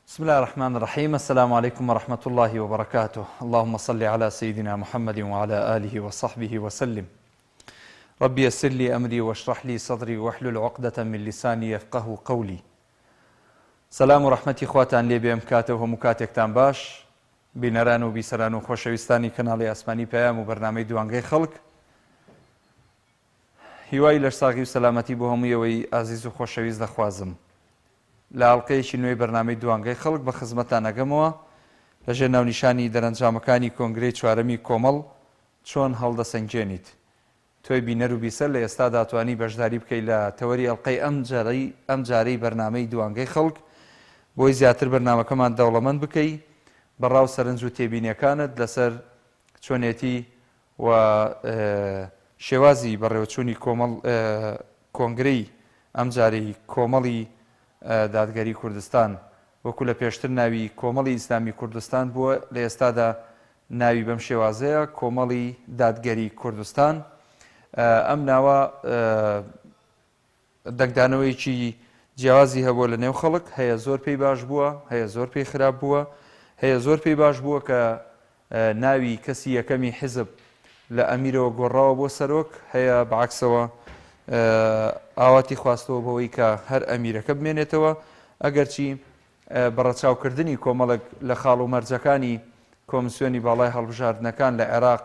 بسم الله الرحمن الرحيم. السلام عليكم ورحمة الله وبركاته. اللهم صل على سيدنا محمد وعلى آله وصحبه وسلم. ربي يسر لي أمري واشرح لي صدري واحلل عقدة من لساني يفقه قولي. سلام و رحمەتی خواتان لێ بێ ئەم کاتەوە هەموو کاتێکتان باش، بینەران و بیسەران و خۆشەویستانی کەناڵی ئاسمانی پەیام و بەرنامەی دوانگەی خەڵک، هیوای لەشساغی و سەلامەتی بۆ هەموویەوەی ئازیز و خۆشەویست دەخوازم. لە ئاڵلقەیەکی نوێی بەرنامەی دوانگەی خەڵک بە خزمەتان ئەگەمەوە لەژێر ناونیشانی دەرەنجامەکانی کۆنگرەی چوارەمی کۆمەڵ چۆن هەڵدەسەنگێنیت. تۆی بینەر و بیسەر لە ئێستا داتوانی بەشداری بکەیت لە تەوەری ئەڵلقەی ئەم جارەی بەرنامەی دوانگەی خەڵک بۆی زیاتر بەرنامەکەمان دەوڵەمەند بکەیت بەڕاو سەرنج و تێبینیەکانت لەسەر چۆنێتی و شێوازی بەڕێوەچوونی کۆنگرەی ئەم جارەی کۆمەڵی دادگەری کوردستان، وەکو لە پێشتر ناوی کۆمەڵی ئیسلامی کوردستان بووە، لە ئێستادا ناوی بەم شێوازەیە کۆمەڵی دادگەری کوردستان. ئەم ناوە دەنگدانەوەیکی جیاوازی هەبووە لە نێو خەڵک، هەیە زۆر پێی باش بووە، هەیە زۆر پێی خراپ بووە، هەیە زۆر پێی باش بووە کە ناوی کەسی یەکەمی حیزب لە ئەمیرەوە گۆڕاوە بۆ سەرۆک، هەیە بەعکسەوە ئاواتی خواستەوە بەوەی کە هەر ئەمیرەکە بمێنێتەوە، ئەگەرچی بەڕەچاوکردنی کۆمەڵک لە خاڵ و مەرجەکانی کۆمسیۆنی باڵای هەڵبژاردنەکان لە عێراق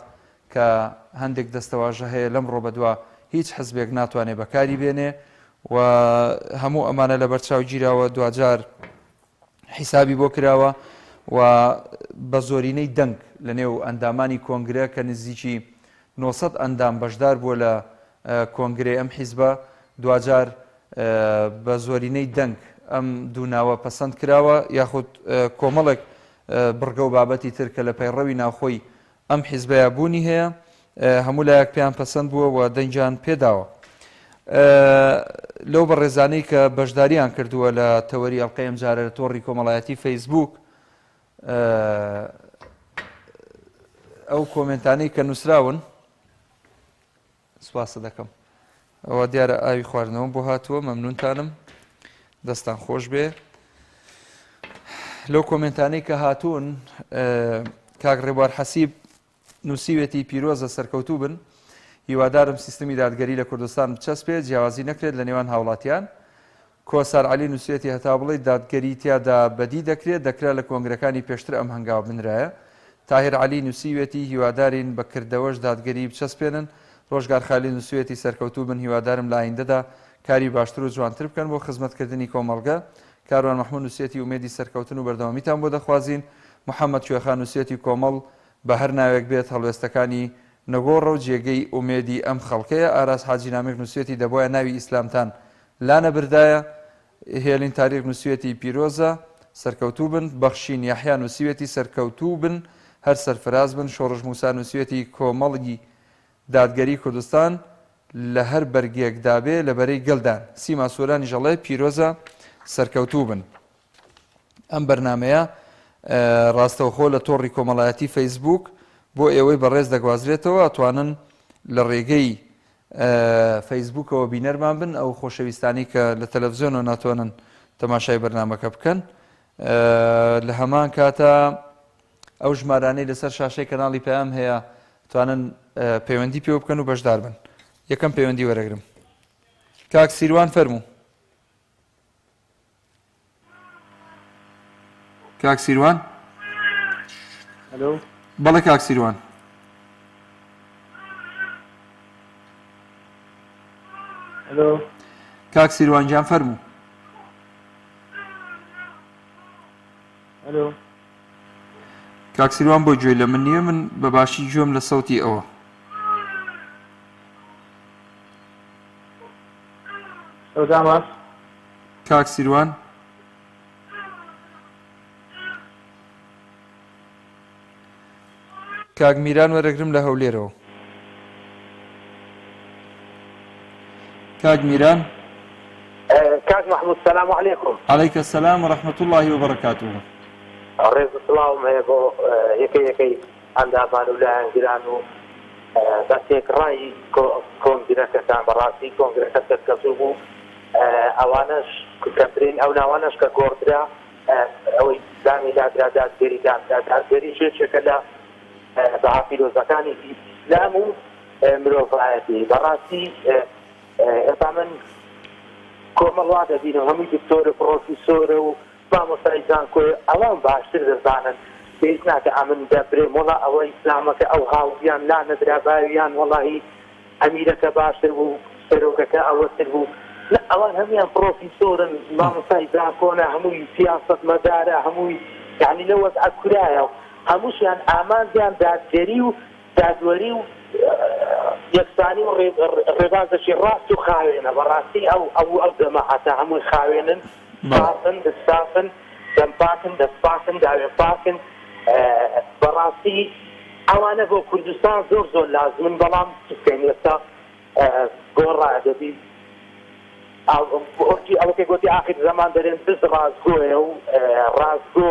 کە هەندێک دەستەواژە هەیە لەم ڕۆبەدووە هیچ حزبێک ناتوانێت بەکاری بێنێ و هەموو ئەمانە لە بەرچاو گیراوە، دوجار حیسابی بۆ کراوە و بە زۆرینەی دەنگ لە نێو ئەندامانی کۆنگرە کە نزیکی 900 ئەندام بەشدار بووە لە کۆنگرێ ئەم حیزبە، دوجار بە زۆرینەی دەنگ ئەم دووناوە پەسەند کراوە، یاخود کۆمەڵێک بڕگە و بابەتی تر کە لە پەیڕەوی ناوخۆی ئەم حیزبەیە بوونی هەیە، هەموو لایەک پێیان پەسەند بووە و دەنگیان پێداوە. لەو بەڕێزانەی کە بەشداریان کردووە لە تەوەری ئەڵلقەی ئەم جارە لە تۆڕی کۆمەڵایەتی فەیسبووک، ئەو کۆمنتانەی کە نووسراون، سوپاس دەکەم، ئەوە دیارە ئاوی خواردنەوە بۆ هاتووە، مەمنونتانم، دەستان خۆش بێ. لەو کۆمنتانەی کە هاتوون، کاک ڕێبوار حەسیب نووسیوێتی پیرۆزە سەرکەوتوو بن، هیوادارم سیستمی دادگەری لە کوردستان بچەسپێت، جیاوازی نەکرێت لە نێوان هاوڵاتیان. کۆسار عەلی نووسیوێتی هەتا بڵێ دادگەری تیادا بەدی دەکرێت لە کۆنگرەکانی پێشتر ئەم هەنگاوە بنرایە. تاهیر عەلی نووسیوێتی هیوادارین بە کردەوەش دادگەری بچەسپێنن. ڕۆژگار خالی نووسیوێتی سەرکەوتوو بن، هیوادارم لە ئایندەدا کاری باشتر و جوانتر بکەن بۆ خزمەتکردنی کۆمەڵگە. کاروان مەحموود نووسیوێتی ئومێدی سەرکەوتن و بەردەوامیتان بۆ دەخوازین. محەممەد کوێخان نووسیوێتی کۆمەڵ بە هەر ناوێک بێت هەڵوێستەکانی نەگۆڕە و جێگەی ئومێدی ئەم خەڵکەیە. ئاراس حاجی نامێک نووسیوێتی دەبواە ناوی ئیسلامتان لا نەبردایە. هێلین تاریخ نووسیوێتی پیرۆزە سەرکەوتوو بن. بەخشین یاحیا نووسیوێتی سەرکەوتوو بن، هەر سەرفراز بن. شۆڕژ موسا نووسیوێتی کۆمەڵی دادگەری کوردستان لە هەر بەرگێک دابێ لە بەرەی گەلدان. سیما سۆرانی ژەڵێ پیرۆزە سەرکەوتوو بن. ئەم بەرنمەیە ڕاستەوخۆ لە تۆڕی کۆمەڵایەتی فەیسبووک بۆ ئێوەی بەڕێز دەگوازرێتەوە، ئەتوانن لە ڕێگەی فەیسبووکەوە بینەرمان بن، ئەو خۆشەویستانی کە لە تەلەڤیزیۆنەوە ناتوانن تەماشای بەرنامەکە بکەن. لە هەمان کاتە ئەو ژمارانەی لەسەر شاشەی کەناڵی پەیام هەیە توانن پەیوەندی پێوە بکەن و بەشدار بن. یەکەم پەیوەندی وەرەگرم. کاک سیروان فەرموو. کاک سیروان؟ هەلۆ، بەڵێ کاک سیروان. هەلۆ، کاک سیروان گیان فەرموو. هەلۆ، کاک سیروان بۆ گوێی لە من نییە، من بەباشی گوێم لە سەوتی ئەوە. ئەودامە کاک سیروان؟ کاک میران وەرەگرم لە هەولێرەوە. کاک میران؟ کاک محمود سلام علیکم. عەلەیکە سەلام و ڕەحمەت اللهی وبەرەکاتوه. ڕێز و سڵاوم هەیە بۆ یەکەی ئەندامان و لایەنگران و دەستێک ڕای کۆنگرەکەتان. بەڕاستی کۆنگرەکە سەرکەوتوو بوو، ئەوانەش کەمترین ئەو ناوانەش کە گۆڕدرا ئەوەی دامی دادرا دادگەری شێچێکە لە بەها پیرۆزەکانی ئیسلام و مرۆڤایەتی بەڕاستی ئێستا من کۆمەڵوا دەبین و هەمووی دکتۆرە پرۆفیسۆرە و مامۆستای زانکۆی ئەوان باشتر دەزانن پێویست ناکە ئەمن دەبرێ وەڵا ئەوە ئیسلامەکە ئەو هاوزیان لا نەدرا باویان وەڵاهی ئەمیرەکە باشتر بوو سەرۆکەکە ئەوەتر بوو ئەوان هەمویان پرۆفیسۆرن مامۆستای زانکۆنە هەمووی سیاسەت مەدارە هەمووی یعنی لە وەزعە کورایە و هەمووشیان ئامانجیان دادگەری و دادوەری و یەکسانی و ڕێبازەشی ڕاست و خاوێنە بەڕاستی ئەو دەمەحەتە هەمووی خاوێنن پاکن دەستپاکن دەمپاکن دەستپاکن داوێ پاکن بەڕاستی ئەوانە بۆ کوردستان زۆر زۆر لازمن بەڵام بکەین ئێستا گۆڕایە دەبی ئەوەکە گوتی ئاخر زەمان دەرێن بز ڕازگۆیە و ڕازگۆ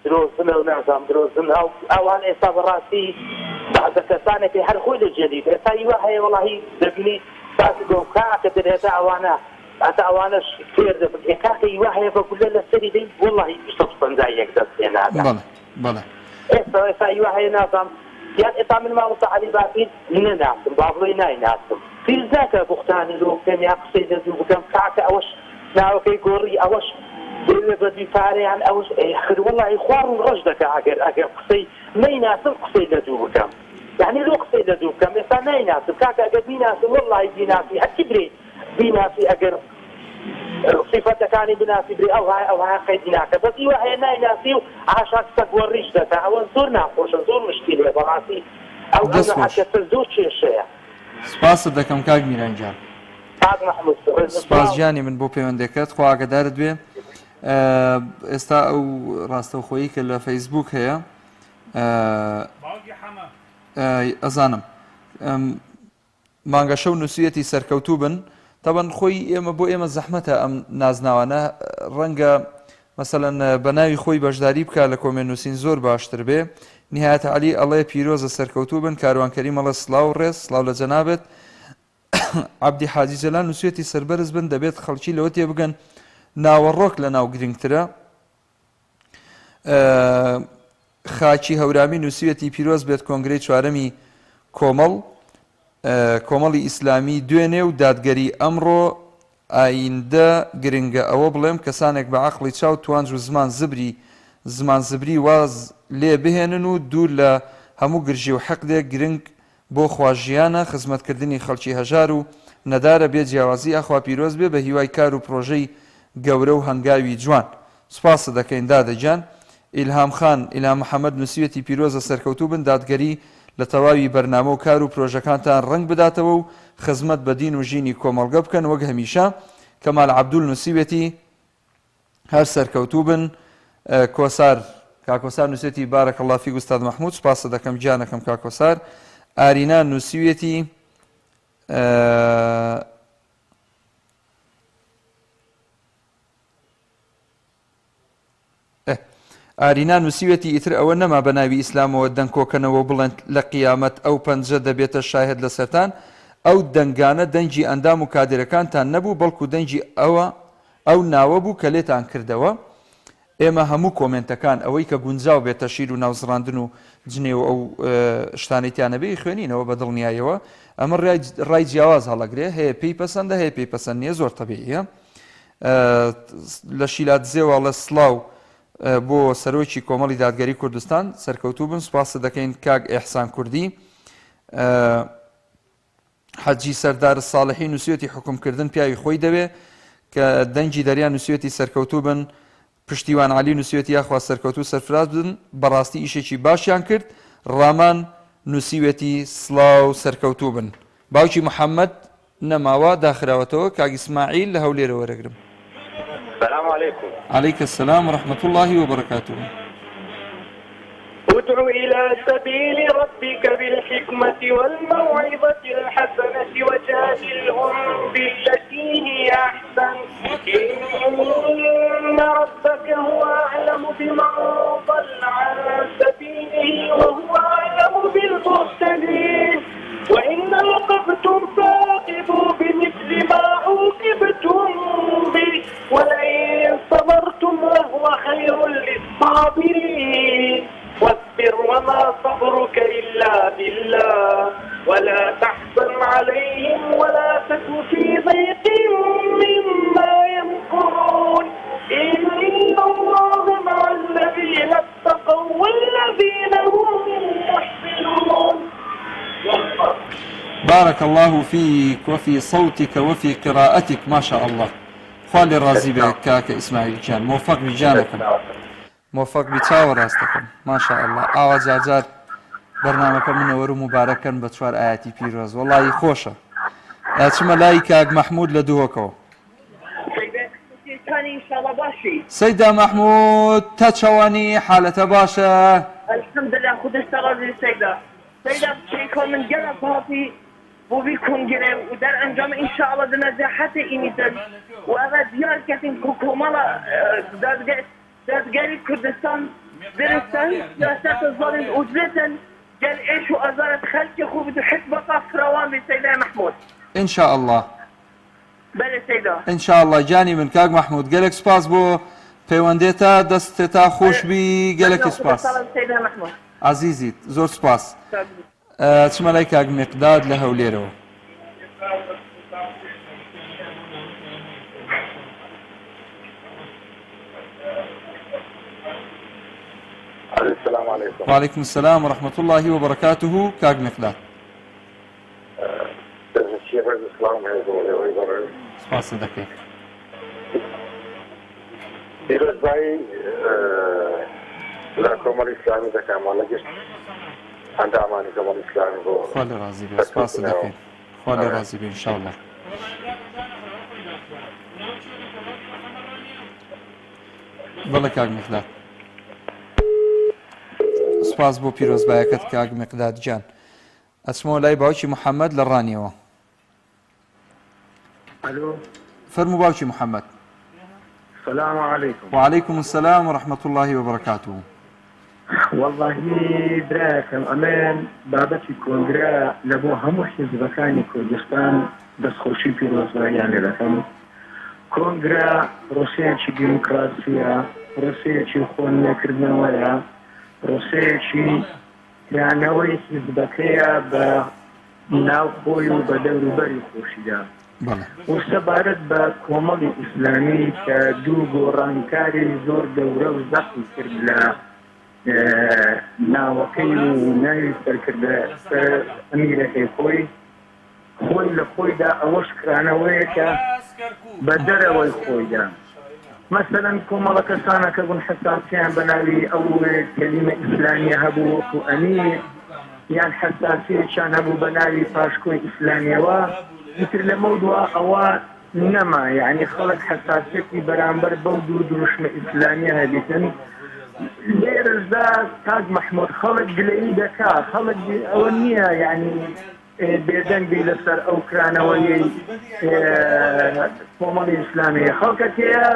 درۆزنە و نازام درۆزن ئەوان ئێستا بەڕاستی بەعزە کەسانێکی هەر خۆی لە جێدیت ئێستا هیوا هەیە وەڵاهی دەبینی باسی بۆ کاکە دەرێتە ئەوانە ئەتا ئەوانەش فێر دەبن کاکە هیوا هەیە بە گولە لەسەری دەی وەڵاهی 151 دەست هێنادا ئێستا هیوا هەیە نازام یان ئێستا من مامۆستا عەلی باقیر نەناسم بابڵۆی نایناسم فیلز ناکە بوختانی لۆ بکەم یا قسەی دەزوو بکەم کاکە ئەوەش ناوەکەی گۆڕی ئەوەش دەوێ بەدوی پارەیان ئەوەش خر وەڵاهی خوار و ڕەش دەکە ئەگەر قسەی نەیناسم قسەی دەزوو بکەم یعنی لۆ قسەی دەزوو بکەم ئێستا نایناسم کاکە ئەگەر بیناسم وەڵاهی بیناسی هەرچی برێ بیناسی ئەگەر صفەتەکانی بناسی برێ ئەو هەیە قەیدی ناکە بەس هیوا هەیە نایناسی و ئاشا قسە گۆڕیش دەکە ئەوە زۆر ناخۆشە زۆر مشکلێ بەڕاستی ئەو حەکەتە زۆر کێشەیە سپاست دەکەم کاک میرانجان سپاس گیانی من بۆ پەیوەندەکەت خوا ئاگادارت بێ ئێستا ئەو ڕاستەوخۆیی کە لە فەیسبوک هەیە ئەزانم مانگە شەو نووسەتی سەرکەوتوو بن تەبەن خۆی ئێمە بۆ ئێمە زەحمەتە ئەم نازناوانە ڕەنگە مەسەلەن بە ناوی خۆی بەشداری بکە لە کۆمێن نووسین زۆر باشتر بێ نهایەتە عەلی ئەڵێ پیرۆزە سەرکەوتوو بن کاروانکەری مەڵە سڵاو ڕێز سڵاو لە جەنابێت عەبدی حاجی جەلان نووسەتی سەربەرز بن دەبێت خەڵکی لەوە تێ بگەن ناوەڕۆک لە ناو گرنگترە خاچی هەورامی نووسەتی پیرۆز بێت کۆنگرەی چوارەمی کۆمەڵی ئیسلامی دوێنێ و دادگەری ئەمڕۆ ئایندە گرنگە ئەوە بڵێم کەسانێک بە عەقڵی چاو توانج و زمان زبری واز لێ بهێنن و دوور لە هەموو گرژی و حەقدێک گرنگ بۆ خواژیانە خزمەتکردنی خەڵکی هەژار و نەدارە بێ جیاوازی ئەخوا پیرۆز بێ بە هیوای کار و پرۆژەی گەورە و هەنگاوی جوان سوپاسە دەکەین دادەجان ئیلهام خان ئیلهام محەممەد نووسەتی پیرۆزە سەرکەوتوو بن دادگەری لە تەواوی بەرنامە و کار و پرۆژەکانتان ڕنگ بداتەوە و خزمەت بە دین و ژینی کۆمەڵگە بکەن وەک هەمیشە کەمال عەبدول نووسەتی هەر سەرکەوتوو بن کۆسار کاکۆسار نووسەتی بارەکە الله فیک ئوستاد مەحموود سپاسە دەکەم گیانەکەم کاکۆسار ئارینا نووسەتی ئارینا نووسەتی ئیتر ئەوە نەما بە ناوی ئیسلامەوە دەنگ کۆکەنەوە بڵێن لە قیامەت ئەو پەنجە دەبێتە شاهد لە سەرتان ئەو دەنگانە دەنجی ئەندام و کادرەکانتان نەبوو بەڵکو دەنجی ئەو ناوە بوو کە لێتان کردەوە ئێمە هەموو کۆمنتەکان ئەوەی کە گونجاو بێتە شیر و ناوزڕاندن و جنێ و ئەو شتانێتیانەبێ خوێنینەوە بە دڵنیایەوە ئەمە ڕای جیاواز هەڵەگرێ هەیە پێی پەسەندە هەیە پێی پەسەند نییە زۆر تەبیعیە لە شیلات زێوە لە سڵاو بۆ سەرۆکی کۆمەڵی دادگەری کوردستان سەرکەوتوو بن سوپاسە دەکەین کاک ئێحسان کوردی حەجی سەردار ساڵحی نووسەتی حکومکردن پیاوی خۆی دەوێ کە دەنجی دەریان نووسەتی سەرکەوتوو بن پشتیوان عەلی نووسەتی یاخوا سەرکەوتوو سەرفراز بن بەڕاستی ئیشێکی باشیان کرد ڕامان نووسەتی سڵاو سەرکەوتوو بن باوکی محەممەد نەماوە داخراوەتەوە کاک ئیسماعیل لە هەولێرە وەرەگرم السلام عليكم. عليك السلام ورحمة الله وبركاته. ادع إلى سبيل ربك بالحكمة والموعظة الحسنة وجادلهم بالتي هي أحسن إن ربك هو أعلم بمن ضل عن سبيله وهو أعلم بالمهتدين وإن عوقبتم فعاقبوا بمثل ما عوقبتم به ولئن صبرتم وهو خير الصابرين واصبر وما صبرك إلا بالله ولا تحزن عليهم ولا تك في ضيق مما يمكرون إن الله مع الذين اتقوا والذين هم محسنون. بارك الله فيك وفي صوتك وفي قراءتك ما شاء الله. خوال الرازي بك كاك إسماعيل جان، موفق بجانكم، موفق بتاور راستكم ما شاء الله. آواز جاجات برنامجكم منور مباركا بتشوار آياتي بيروز والله خوشة. أتشم لاي كاك محمود لدوكو. إن شاء الله باشي. سيدة محمود تشواني حالة باشا. الحمد لله خد اشتغل سيدة. سيدة بشيكم من جنب هاتي وبيكون جنب ودار أنجام إن شاء الله دنزاحته إيميتن وأغا ديار كتن كوكومالا دادقاري كردستان درستان سياسات الظالم أوزلتن قال إيش وأزارت خلقي خوبة حسب بقى فروان بسيدة محمود إن شاء الله. بله سيدة إن شاء الله جاني من كاك محمود قالك سباس بو پەیوەندێتە دەستێتا خۆش بی گەلێکی سپاس عزیزیت زۆر سپاس چمە لای کاک مێقداد لە هەولێرەوە السلام عليكم. وعليكم السلام ورحمة الله وبركاته كاك مقداد. سپاس دەکەی. پیرۆزبایی لە کۆمەڵی ئیسلامی دەکەمانە گشت ئەندامانی کۆمەڵی ئیسلامی بۆ خوا لێ ڕازی بێ سپاس دەکەین خوا لێ ڕازی بێ ئینشاءالله. بەڵێ کاک مقداد سپاس بۆ پیرۆزبایەکەت کاک مقداد جان. ئەچمەوە لای باوکی محەممەد لە ڕانیەوە. الو فەرموو باوکی محەممەد. السلام عليكم. وعليكم السلام ورحمة الله وبركاته. والله براكم أمان بابتي كونغرا لبو همو حزبكاني كردستان دستخوشي پیرۆزباییان لەکەم. کۆنگرا ڕۆسەیەکی دیموکراسیە، ڕۆسەیەکی خۆن لێکردنەوەیە، ڕۆسەیەکی دانەوەی حیزبەکەیە بە ناوخۆی و بە دەوروبەری خۆشیدا. وسەبارەت بە کۆمەڵی ئیسلامی کە دوو گۆڕانکاری زۆر گەورە و زەخمی کرد لە ناوەکەی و ناوی سەرکردە ئەمیرەکەی خۆی لە خۆیدا ئەوەش کرانەوەیە کە بە دەرەوەی خۆیدا. مەسەلەن کۆمەڵە کەسانەکە بوون حەساسیان بە ناوی ئەو کەلیمە ئیسلامیە هەبوو وەکو ئەمیر یان حەساسیەکیان هەبوو بە ناوی پاشکۆی ئیسلامیەوە تر لە مەودووە ئەوە نەما یعنی خەڵک حەساسیەتی بەرامبەر بەو دوو دروشمە ئیسلامیە هەبیتن. لێرەدا کاک مەحموود خەڵک گلەیی دەکات خەڵک ئەوە نییە یعنی بێدەنگی لەسەر ئەو کرانەوەی کۆمەڵی ئیسلامیە خەڵکەکەیە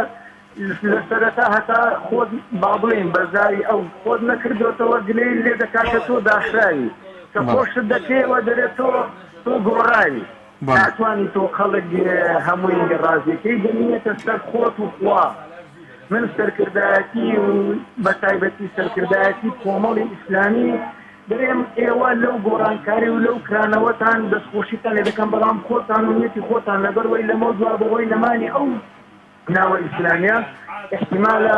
لە سەرەتا هەتا خۆت با بڵێن بەزاری ئەو خۆت نەکردوێتەوە گلەی لێ دەکات کە تۆ داخراوی کە خۆشت دەکەیەوە دەرێت تۆ گۆڕاوی ناتوانی تۆ خەڵک هەمووی ڕازیەکەی دەمێتە سەر خۆت و خوا. من سەرکردایەتی و بە تایبەتی سەرکردایەتی کۆمەڵی ئیسلامی دەرێم ئێوە لەو گۆڕانکاری و لەو کرانەوەتان دەستخۆشیتان لێ دەکەم بەڵام خۆتان و نیەتی خۆتان لەبەرەوەی لەمە دوا بەوەی لەمانی ئەو ناوە ئیسلامیە احتیمالە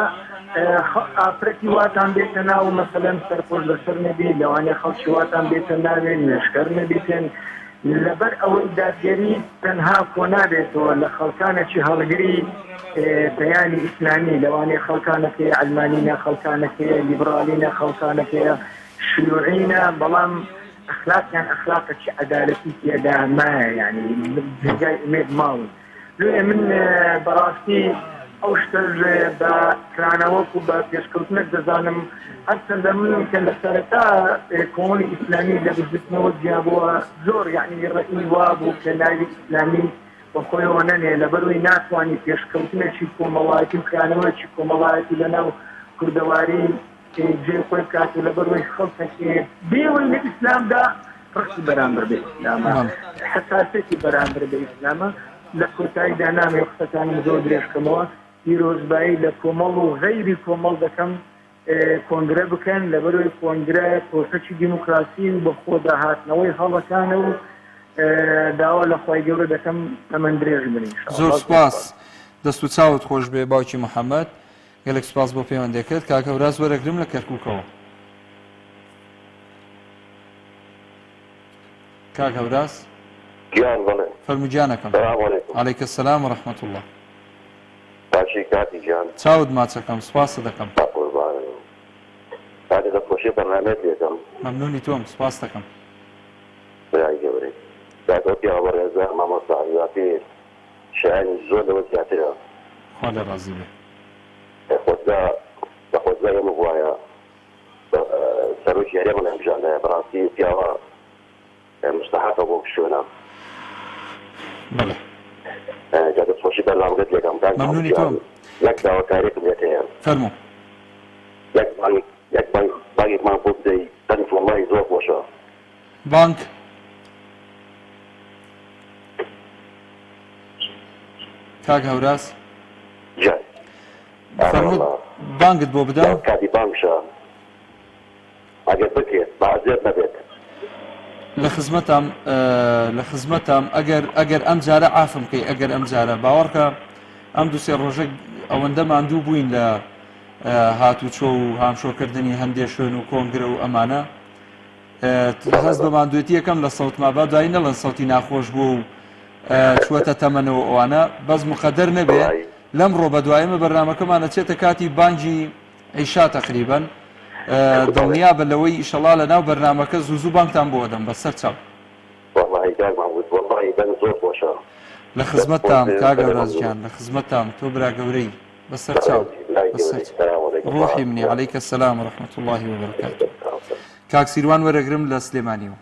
ئافرەتی واتان بێتە ناو مەسەلەن سەرپۆش لەسەر نەبی لەوانەیە خەڵکی واتان بێتە ناوێن نوێشکەر نەبیتن لەبەر ئەوەی دادگەری تەنها کۆ نابێتەوە لە خەڵکانێکی هەڵگری بەیانی ئیسلامی لەوانەیە خەڵکانەکەی ئەلمانینە خەڵکانەکەیە لیبرالیینە خەڵکانەکەیە شیوعینە بەڵام ئەخلاقیان ئەخلاقێکی عەدالەتی تێدا مایە یعنی جێگای ئومێد ماون. لێ من بەڕاستی ئەو شتە بە کرانەوەک و بە پێشکەوتنێک دەزانم هەرچەندە من کە لە سەرەتا کۆمەڵی ئیسلامی لە بزرگنەوە جیابەوە زۆر یعنی ڕەئی وا بوو کە ناوی ئیسلامی بە خۆیەوە نەنێ لەبەرەوەی ناتوانانی پێشکەوتنێکی کۆمەڵایەتی و کرانەوەیکی کۆمەڵایەتی لەناو کوردەواری جێ خۆی بکات و لەبەرەوەی خەڵکێ بێوەی لە ئیسلامدا ڕقی بەرامبەر بە ئیسلامە حەساسیەتی بەرامبەر بە ئیسلامە. لە کۆتاییدا نامێ قسەکانم زۆر درێژکەمەوە پیرۆزبایی لە کۆمەڵ و غەیری کۆمەڵ دەکەم کۆنگرە بکەن لەبەرەوەی کۆنگرە پرۆسەکی دیموکراسی و بە خۆ داهاتنەوەی هەڵەکانە و داوا لە خی گەورە دەکەم ئەمەند درێژ بنین. زۆر سپاس دەست و چاوت خۆش بێ باوکی محەممەد گەلێک سپاس بۆ پەیوەندەکەت کاکە وراز وەرەگرم لە کەرکووکەوە. کاکە وراز گیان بڵێ فەرموگیانەکەم. سلام علیکم. عەلەیکە سەلام و ڕەحمەت الله. باشی کاتی گیان چاوت ماچەکەم سپاست دەکەم. قوربان کاتی دەستخۆشی بەرنامەیەک لێکەم مەمنونی تۆم سپاس دەکەم. برای گەورەی کاتۆ پیاوە ڕێزە مامۆستا عەبدولڵاتی شایانی زۆر لەوە زیاترە خوا لە ڕازی بێ. بە خۆزگا ئێمە وایە سەرۆکی هەرێمە هەمژاندایە بەڕاستی پیاوە مستحقە بۆ شوێنە. بەڵێ جا دەستخۆشی بەرنامەکەت لێکەم مەمنونی تۆم. یەک داواکاریەکم لێت هەیە فەرموو. یەک بانگێکمان بۆ بدەی تەنف وەڵڵاهی زۆر خۆشە. بانک کاک هەوراز جای فەرمووت بانگت بۆ بدەم. کاتی بانکشە ئەگەر بکرێت بەعزێت نەبێت لە خزمەتم ئەگەر ئەم جارە ئافم بکەی ئەگەر ئەم جارە باوەڕکە ئەم دووسێ ڕۆژە ئەوەندە ماندوو بووین لە هاتوچۆ و هامشۆکردنی هەندێک شوێن و کۆنگرە و ئەمانە هەست بە ماندوێتی یەکەم لە سەوتما با دوایی نەڵەن سەوتی ناخۆش بوو و چوەتە تەمەنەوە ئەوانە بەس مقەدەر نەبێ لەمڕۆ بە دوایمە بەرنامەکەمانە چێتە کاتی بانگی عیشا تقریبەن دڵنیا بە لەوەی ئیشەڵا لە ناو بەرنامەکە زوو بانگتان بۆ دەم بەسەر چاو زۆر خۆشە لە خزمەتتام کاگە ڕازگیان لە خزمەتتام تۆ برا گەورەی بەسەر چاو ڕۆحی منی عەلەیکە سەلام و ڕەحمەت اللهی وبەرەکاتوه. کاک سیروان وەرەگرم لە سلێمانیەوە.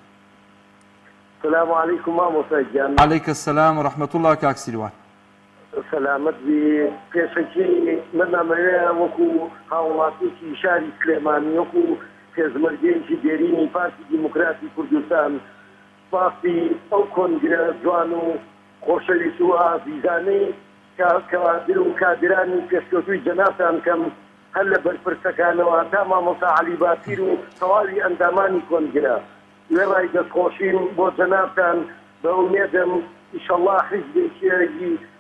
السلام علیکم مامۆستا گیان. عەلەیکە سەلام و ڕەحمەت الله. کاک سیروان سەلامەت بی پێشەکی بەرنامەیە وەکو هاوڵاتێکی شاری سلێمانی وەکو پێشمەرگەیەکی دێرینی پارتی دیموکراسی کوردستان سپاسی ئەو کۆنگرە جوان و خۆشەویست و ئازیزانەی کەوادر و کادرانی پێشکەوتووی جەنابتان کەم هەر لە بەرپرسەکانەوە تا مامۆستا عەلی باسیر و تەواوی ئەندامانی کۆنگرە لێ ڕای دەستخۆشیم بۆ جەنابتان بە ئومێدم ئیشەڵڵا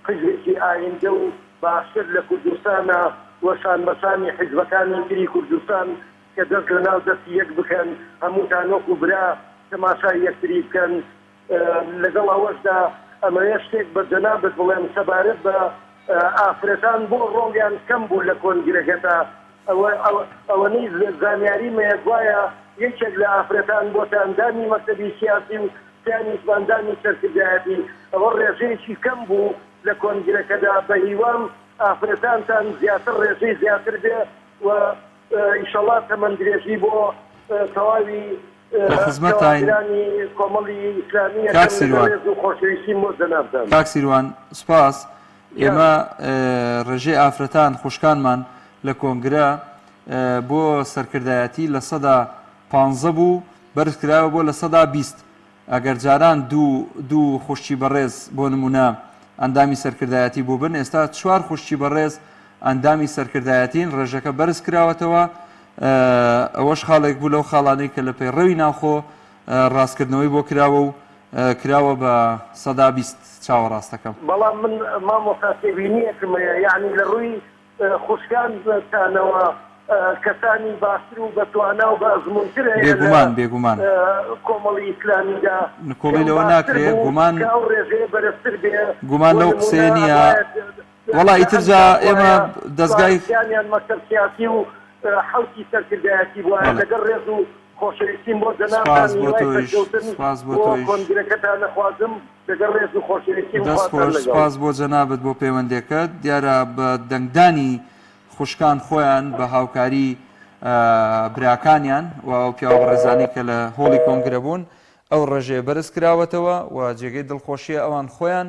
حیزبێکی ئایندە و باشتر لە کوردستانە وەشان بەشانی حیزبەکانی تری کوردستان کە دەست لە ناو دەستی یەک بکەن هەمووتان وەکو برا تەماشای یەکتری بکەن لەگەڵ ئەوەشدا ئەمەیە شتێک بە جەنابەت بڵێم سەبارەت بە ئافرەتان بۆ ڕۆڵیان کەم بوو لە کۆنگرەکەدا ئەوەنەی زانیاریمەیە گوایە یەکێک لە ئافرەتان بۆ تاندانی مەکتەبی سیاسی و پیانی زباندانی سەرکردایەتی ئەوە ڕێژەیەکی کەم بوو لە کۆنگرەکەدا بە هیوام ئافرەتانتان زیاتر ڕێژەی زیاتر بێ و ئیشەڵا تەمەند درێژی بۆ تەواوی خزمەتانی کۆمەڵی ئیسلامی خۆشەویستی بۆ جەنابتان. کاک سیروان سپاس. ئێمە ڕێژەی ئافرەتان خوشکانمان لە کۆنگرە بۆ سەرکردایەتی لە سەدا 15 بوو بەرز کراوە بۆ لە سەدا 20. ئەگەر جاران دوو خوشتی بەڕێز بۆ نمونە ئەندامی سەرکردایەتی بوو بن ئێستا 4 خوشتی بەڕێز ئەندامی سەرکردایەتین ڕێژەکە بەرز کراوەتەوە. ئەوەش خاڵێک بوو لەو خاڵانەی کە لە پێی ڕەوی ناوخۆ ڕاستکردنەوەی بۆ کراوە و کراوە بە سەدا 20 چاوەڕاستەکەم. بەڵام من مامۆستا تێبینیەکمەیە یعنی لە ڕووی خوشکانتانەوە کەسانی باشتر و بەتوانە و بە ئەزمونترە بێگومان کۆمەڵی ئیسلامیدا کۆڵی لەوە ناکرێت گومان لەو قسەیە نییە. وەڵا ئیترجا ئێمە دەستگایان مەکتەب سیاسی و حەوتی سەرکردایەتی بووە لەگەڵ ڕێز و خۆشەویستیم بۆ کۆنگرەکەتان نەخوازم لەگەڵ ڕێز و خۆشەویستیم دەستخۆش سپاس بۆ جەنابەت بۆ پەیوەندێکەت. دیارە بە دەنگدانی خوشکان خۆیان بە هاوکاری براکانیان و پیاوە ڕێزانی کە لە هۆڵی کۆنگرە بوون ئەو ڕێژێ بەرز کراوەتەوە و جێگەی دڵخۆشیە ئەوان خۆیان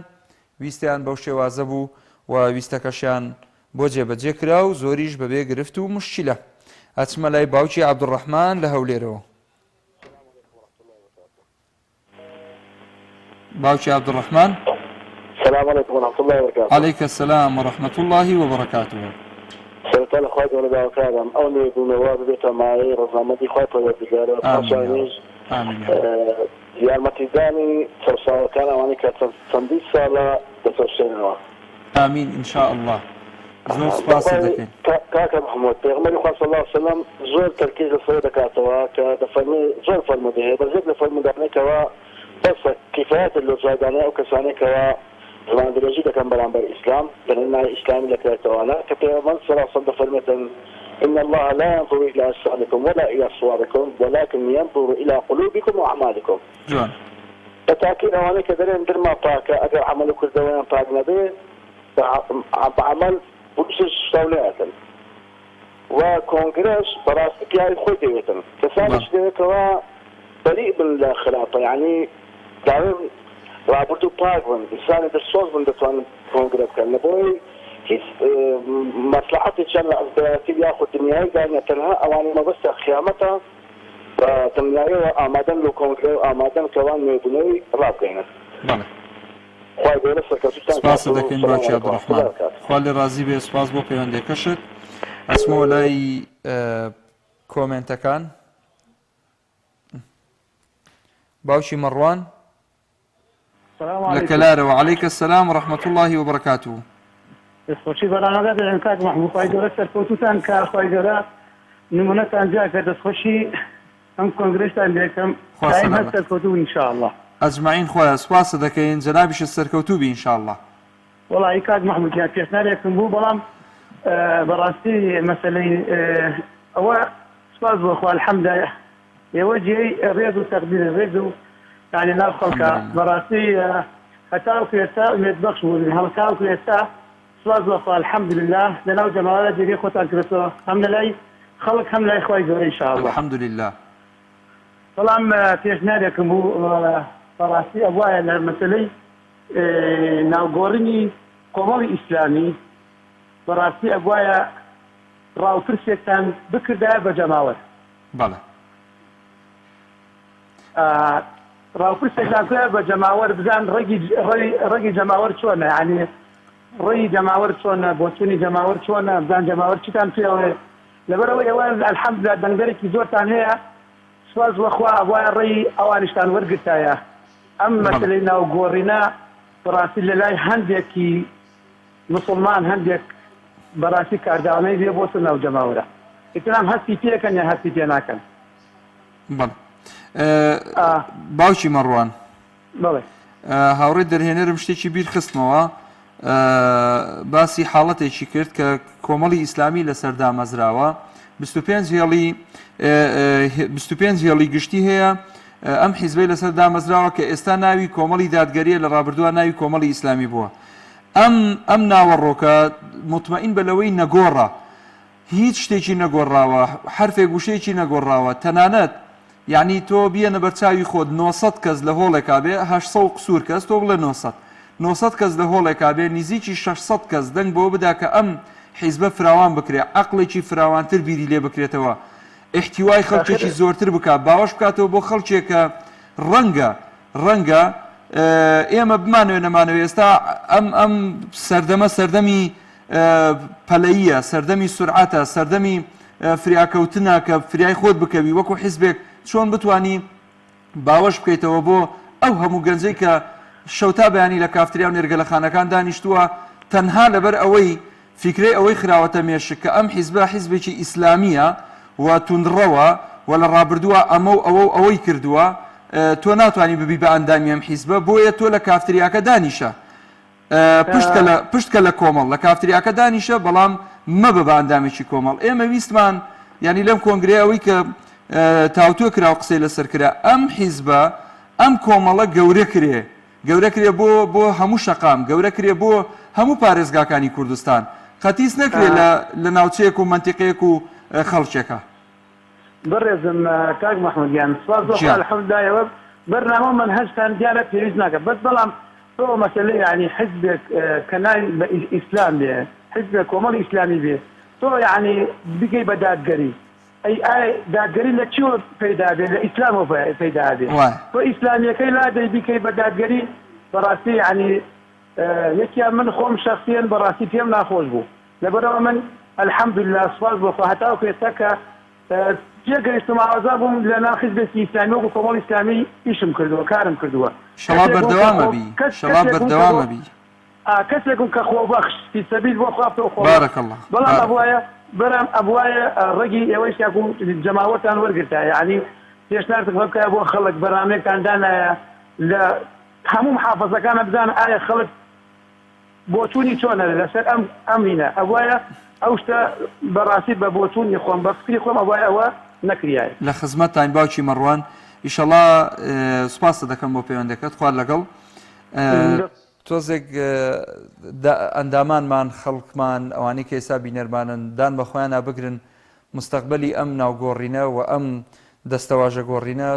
ویستیان بەو شێوازە بوو و ویستەکەشیان بۆ جێبەجێ کرا و زۆریش بەبێ گرفت و مشکلە. ئەچمە لای باوکی عەبدوڕەحمان لە هەولێرەوە. باوکی عەبدوڕەحمان السلام عليكم ورحمة الله وبركاته. عەلەیکە سەلام و ڕەحمەت اللهی وبەرەکاتوه. سوالتان خواهد گەورە داواکارم ئەو نوێبوونەوە ببێتە مایەی ڕۆژنامەندی خۆی پەروەردگارە پاشانیش یارمەتیدانی سەرساوەکان ئەوانەی کە چەندی ساڵە دەسەرشێنەوە. ئامین ئینشاء الله. زۆر سپاس دەکەین. کاکە محمود پێغمبەری خوا صلی الله علیه وسلم زۆر تەرکیز لەسەر دەکاتەوە کە دەفەرمێ زۆر فەرموودە هەیە بەزێک لە فەرموودانەکەوە بەس کفایەتە لە جادانەیە ئەو کەسانێکەوە زماندرێژی دەکەن بەرامبەر ئیسلام بەنای ئیسلامی لەکاتەوەە کە پێغمبەر صلی الله علیه وسلم دەفەرمێتن إن الله لا ينظر إلى أجسامكم ولا إلى صوركم ولكن ينظر إلى قلوبكم وأعمالكم. بالتأكيد أواني كذلك درما باكا أجر عملوا كل دوام باك نبي بعمل بوشش سولاتن وكونغرس براسك يا خوي ديتن كسانش ديكوا بريء من الخلافة يعني دائما رابطو باكون إنسان درسوز من دتوان كونغرس كان نبوي هیچ مصلحتی چند ازدواجی یاخود دنیایی دنیا تنها اوانی مبست خیامتا و دنیایی و آمادن لو کنگره و آمادن کوان میدونی راب کنند. بله. خواهی دوله سرکتوستان. سپاس دکین باچی عبدالرحمن. خواهی رازی به سپاس بو پیونده کشت. اسمو لای کومنت کان. باوشی مروان. السلام عليكم. لكلاره وعليك السلام ورحمة الله وبركاته. دەستخۆشی بەڕانەکە دەڵێن کاک محموود خی گەورە سەرکەوتوتان کار خی گەورە نمونەتان جا کە دەستخۆشی ئەم کۆنگرێستان لێکەم دایم هەست سەرکەوتوو ئینشاءالله. ئەجمعین خۆیان سوپاس دەکەین جەنابیشت سەرکەوتوو بی ئینشاءالله. وەڵی کاک محمودیان پێشنارێکم بوو بەڵام بەڕاستی مەسەلەی ئەوە سوپاس بۆخوا الحەمدە ئێوە جێی ڕێز و تەقدیر ڕێز و یعنی ناو خەڵکە بەڕاستی هەتاوکو ئێستا ئومێدبەخش بوون هەڵکاوکو ئێستا سواز وفا الحمد لله لناو جماعة جري خوتان كرتو هم لي خلق هم لي خوي زور إن شاء الله الحمد لله. طالما تيجنا لكم هو فراسي أبوايا المسألة ناو قورني قومي إسلامي فراسي أبوايا راو فرسيتان بكر دا بجماعة. بله. راو فرسيتان بجماعة بزان رقي جماعة شونا يعني ڕێی جەماوەر چۆنە بۆچوونی جەماوەر چۆنە بزان جەماوەر چیتان پێوێ لەبەرەوەی ئەوە الحەمدولله دەنگەرێکی زۆرتان هەیە سواز بەخوا وایە ڕێی ئەوانیشتان وەرگرتایە ئەم مەسەلەی ناوگۆڕینە بەڕاستی لە لای هەندێکی مسڵمان هەندێک بەڕاستی کارداوانەی بێ بۆ ناو جەماوەرە ئیترام هەستی پێکەن یا هەستی پێ ناکەن. بەڵێ باوکی مەڕوان بەڵێ هاوڕێ دەرهێنەرم شتێکی بیر خستمەوە باسی حاڵەتێکی کرد کە کۆمەڵی ئیسلامی لەسەر دامەزراوە 25 هێڵی گشتی هەیە ئەم حیزبەی لەسەر دامەزراوە کە ئێستا ناوی کۆمەڵی دادگەریە لە ڕابردووە ناوی کۆمەڵی ئیسلامی بووە. ئەم ناوەڕۆکە مطمئین بە لەوەی نەگۆڕە هیچ شتێکی نەگۆڕاوە حرفێک گوشەیەکی نەگۆڕاوە تەنانەت یعنی تۆ بیەنە بەرچاوی خۆت 900 کەس لە هۆڵێکا بێ 800 قسوور کەس تۆ بڵێ 900 کەس لە هۆڵێکا بێ نزیکی 600 کەس دەنگ بۆ بدا کە ئەم حیزبە فراوان بکرێ عەقڵێکی فراوانتر بیری لێ بکرێتەوە احتیوای خەڵکێکی زۆرتر بکات باوەش بکاتەوە بۆ خەڵکێکە ڕەنگە ئێمە بمانوێ نەمانەوێ ئێستا ئەم سەردەمە سەردەمی پەلەییە سەردەمی سورعەتە سەردەمی فریاکەوتنە کە فریای خۆت بکەوی وەکو حیزبێک چۆن بتانی باوەش بکەیتەوە بۆ ئەو هەموو گەنجەی کە شەوتا بەیانی لە کافتریا و نێرگەلەخانەکان دانیشتووە تەنها لەبەر ئەوەی فیکرەی ئەوەی خراوەتە مێشک کە ئەم حیزبە حیزبێکی ئیسلامیە و توندڕەوە و لە ڕابردووە ئەوەی کردووە تۆ ناتوانانی ببی بە ئەندامی ئەم حیزبە بۆیە تۆ لە کافتریاکە دانیشە پشتکە لە کۆمەڵ لە کافتریاکە دانیشە بەڵام مەبە بە ئەندامێکی کۆمەڵ ئێمە ویستمان ینی لەم کۆنگرەی ئەوەی کە تاوتوە کراوە قسەی لەسەر کرا ئەم حیزبە ئەم کۆمەڵە گەورە کرێ بۆ هەموو شەقام گەورە کرێ بۆ هەموو پارێزگاکانی کوردستان قەتیس نەکرێ لە ناوچەیەک و منتیقەیەک و خەڵکێکە. بەڕێزم کاک مەحموودیان سواز بۆ الحەمدولایەوە بەرنامە منهەجتان دیارە پێویست ناکە بەس بەڵام تۆ مەسەلەی یعنی حیزبێک کە ناوی بە ئیسلام بێ حیزبێک کۆمەڵی ئیسلامی بێ تۆ یعنی بگەی بە دادگەری ئەی دادگەری لە چیوە پەیدا بێ لە ئیسلامەوە پەیدا بێ تۆ ئیسلامیەکەی لادەی بیکەی بە دادگەری بەڕاستی یعنی یەکیان من خۆم شەخسیەن بەڕاستی پێم ناخۆش بوو لەبەرەوە من الحەمدولله سوپاس بۆ خوا هەتاو پێێستا کە جێگەیشتم ئازا بووم لە ناو حیزبێکی ئیسلامی و کۆمەڵی ئیسلامی ئیشم کردووە کارم کردووە شەڵا بەردەوامە بی شەڵا بەردەوامە بی کەسێکم کە خۆبەخش فی سەبیل بۆ خوا بارەک الله بەڵام ئەبوایە بەرام ئەبوایە ڕێگی ئێوەی شاکوم جەماوەتان وەرگرتە یعنی پێشنیارتم بکە بۆ خەڵک بەرنامەیەکان دانایە لە هەموو محافەزەکانە بزانە ئایا خەڵک بۆچوونی چۆنە لەسەر ئەمینە ئەوایە ئەو شتە بەڕاستی بە بۆچوونی خۆم بە فکری خۆم ئەوای ئەوە نەکریایە لە خزمەتتان باوکی مەڕوان ئیشەڵا سوپاسە دەکەم بۆ پەیوەندەکەت خوارد لەگەڵ تۆزێک ئەندامانمان خەڵکمان ئەوانەی کە ئێستا بینەرمانن دان بە خۆیان بگرن مستەقبەلی ئەم ناوگۆڕینە و ئەم دەستەواژە گۆڕینە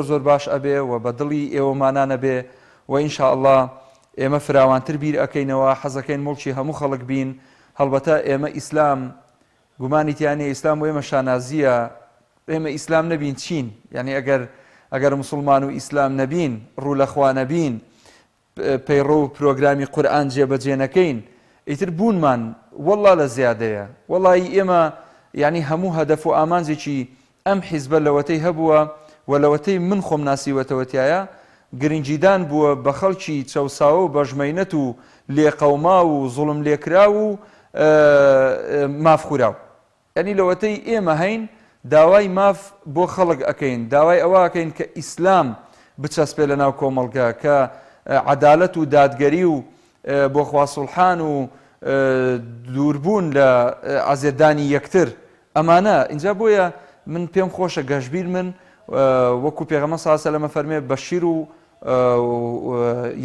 زۆر باش ئەبێ و بە دڵی ئێوەمانانە بێ و ئینشاءالله ئێمە فراوانتر بیر ئەەکەینەوە حەزەکەین مڵکی هەموو خەڵک بین هەڵبەتە ئێمە ئیسلام گومانیتیانێ ئیسلام و ئێمە شانازیە ئێمە ئیسلام نەبین چین یعنی ئەگەر مسلمان و ئیسلام نەبین ڕوو لەخوا نەبین پەیڕۆ و پرۆگرامی قورئان جێبەجێ نەکەین ئیتر بوونمان وەڵا لە زیادەیە وەڵی ئێمە یعنی هەموو هەدەف و ئامانجێکی ئەم حیزبە لەوەتەی هەبووە و لەوەتەی من خۆم ناسیوەتەوەتیایە گرنگیدان بووە بە خەڵکی چەوساوە و بەژمەینەت و لێقەوما و زوڵم لێکرا و مافخوراو یعنی لەوەتەی ئێمە هەین داوای ماف بۆ خەڵک ئەەکەین داوای ئەوە ئەەکەین کە ئیسلام بچەسپێ لە ناو کۆمەڵگە کە عەدالەت و دادگەری و بۆ خوا سوڵحان و دووربوون لە ئازێردانی یەکتر ئەمانە اینجا بۆیە من پێم خۆشە گەشتبیر من وەکو پێغەمبەر صلی الله علیه و سلم فەرمێ بەشیر و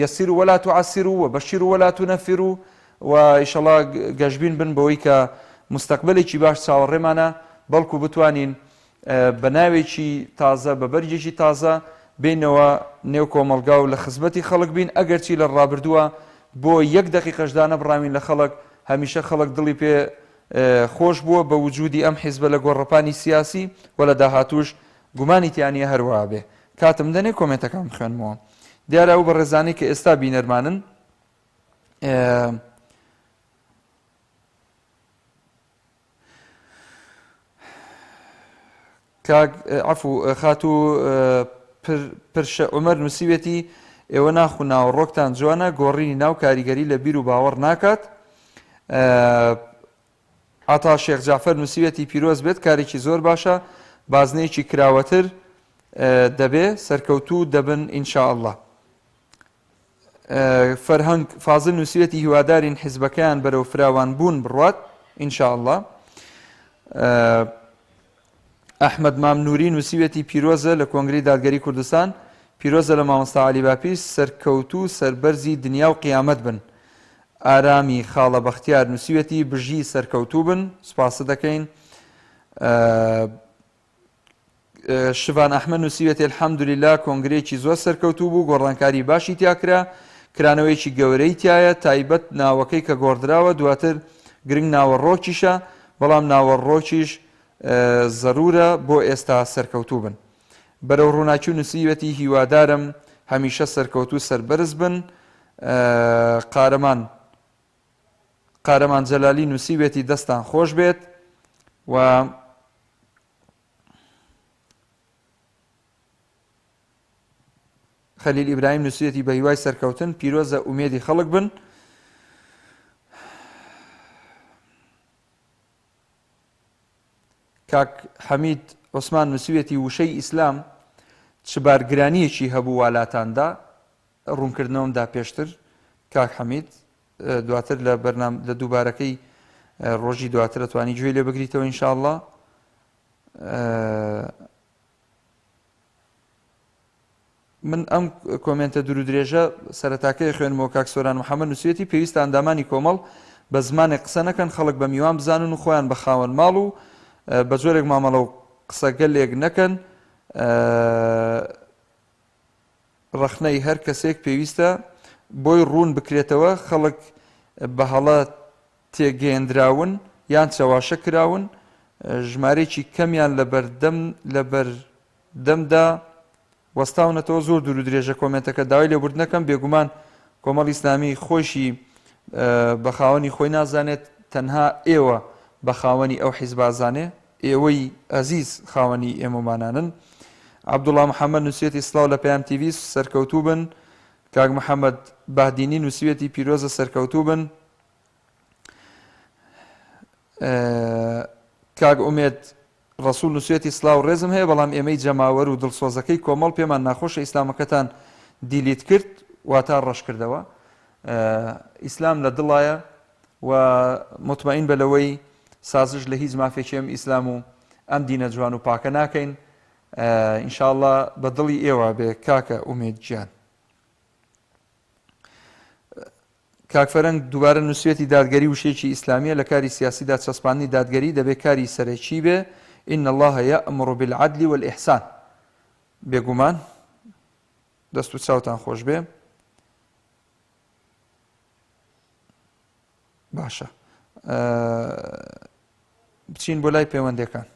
یەسیر وەلا تعسیر و بەشیر وەلا تونەفیر و ئینشەڵا گەشتبین بن بەوەی کە مستەقبلێکی باش چاوەڕێمانە بەڵکو بتوانین بە ناوێکی تازە بە بەرجێکی تازە بینەوە نێو کۆمەڵگا و لە خزمەتی خەڵک بین ئەگەرچی لە ڕابردووە بۆ یەک دەقیقەشدا نەبڕامین لە خەڵک هەمیشە خەڵک دڵی پێ خۆش بووە بە وجودی ئەم حیزبە لە گۆڕەپانی سیاسی و لە داهاتوش گومانی تیانە هەروە بێ کاتم دەنێ کۆمنتەکان بخوێنمەوە دیارە ئەو بە ڕێزانەی کە ئێستا بینەرمانن عفو خاتو پرشە عومەر نووسیوێتی ئێوە ناخ و ناوەڕۆکتان جوانە گۆڕینی ناو کاریگەری لە بیر و باوەڕ ناکات عەتا شێخ جعفەر نووسیوێتی پیرۆز بێت کارێکی زۆر باشە بازنەیەکی کراوەتر دەبێ سەرکەوتوو دەبن ئینشاءالله فەرهەنگ فازل نووسیوێتی هیوادارین حیزبەکەیان بەرەو فراوان بوون بڕوات ئینشاءالله ئەحمەد مامنووری نووسیوێتی پیرۆزە لە کۆنگرەی دادگەری کوردستان پیرۆزە لە مامۆستا عەلی باپیر سەرکەوتوو سەربەرزی دنیا و قیامەت بن ئارامی خاڵە بەختیار نووسیوێتی بژی سەرکەوتوو بن سوپاسە دەکەین شڤان ئەحمەد نووسیوێتی الحەمدولیلا کۆنگرەیەکی زۆر سەرکەوتوو بوو گۆڕانکاری باشی تیاکرا کرانەوەیکی گەورەی تایە تایبەت ناوەکەی کە گۆڕدراوە دواتر گرنگ ناوەڕۆکیشە بەڵام ناوەڕۆکیش زەرورە بۆ ئێستا سەرکەوتوو بن بەرەو ڕووناکی و نووسیوێتی هیوادارم هەمیشە سەرکەوتوو سەربەرز بن قارەمان جەلالی نووسیوێتی دەستان خۆش بێت و خەلیل ئیبراهیم نووسیوێتی بە هیوای سەرکەوتن پیرۆزە ئومێدی خەڵک بن کاک حەمید عوسمان نووسیوێتی وشەی ئیسلام چ بارگرانیەکی هەبوو والاتاندا ڕوونکردنەوەمدا پێشتر کاک حەمید دواتر لە دووبارەکەی ڕۆژی دواتر دەتوانی گوێ لێ بگریتەوە ئینشاءالله من ئەم کۆمنتە دوور و درێژە سەرەتاکەی خوێنمەوە کاک سۆران محەممەد نووسیوێتی پێویستە ئەندامانی کۆمەڵ بە زمانێک قسە نەکەن خەڵک بە میوان بزانن و خۆیان بە خاوەن ماڵ و بە جۆرێک مامەڵە و قسە گەلێک نەکەن ڕەخنەی هەر کەسێک پێویستە بۆی ڕوون بکرێتەوە خەڵک بە هەڵە تێگەیەندراون یان چەواشە کراون ژمارەیەکی کەمیان لە بەردەمدا وەستاونەتەوە زۆر دوور و درێژە کۆمنتەکە داوای لێبورد نەکەم بێگومان کۆمەڵی ئیسلامی خۆشی بە خاوەنی خۆی نازانێت تەنها ئێوە بە خاوەنی ئەو حیزبازانێ ئێوەی ئەزیز خاوەنی ئێمەمانانن. عەبدوڵڵا محەممەد نووسێتی سڵاو لە پەیام تیڤ سەرکەوتوو بن. کاک محەممەد باهدینی نووسێتی پیرۆزە سەرکەوتوو بن. کاک ئومێد ڕەسوول نووسێتی سڵاو ڕێزم هەیە، بەڵام ئێمەی جەماوەر و دڵسۆزەکەی کۆمەڵ پێمان ناخۆشە ئیسلامەکەتان دیلیت کرد واتە ڕەش کردەوە. ئیسلام لە دڵایە و مطمئین بە لەوەی سازش لە هیچ مافێکی ئەم ئیسلام و ئەم دینە جوان و پاکە ناکەین. ئینشاءڵڵا بە دڵی ئێوە بێ کاکە ئومێد گیان. کاک فەرەنگ دووبارە نووسێتی دادگەری وشەیەکی ئیسلامیە لە کاری سیاسیدا چەسپاندنی دادگەری دەبێت کاری سەرەکی بێ. ئین الله یەأمر بالعەدل والئیحسان. بێگومان دەست و چاوتان خۆش بێ. باشە بچین بۆ لای پەیوەندەکان.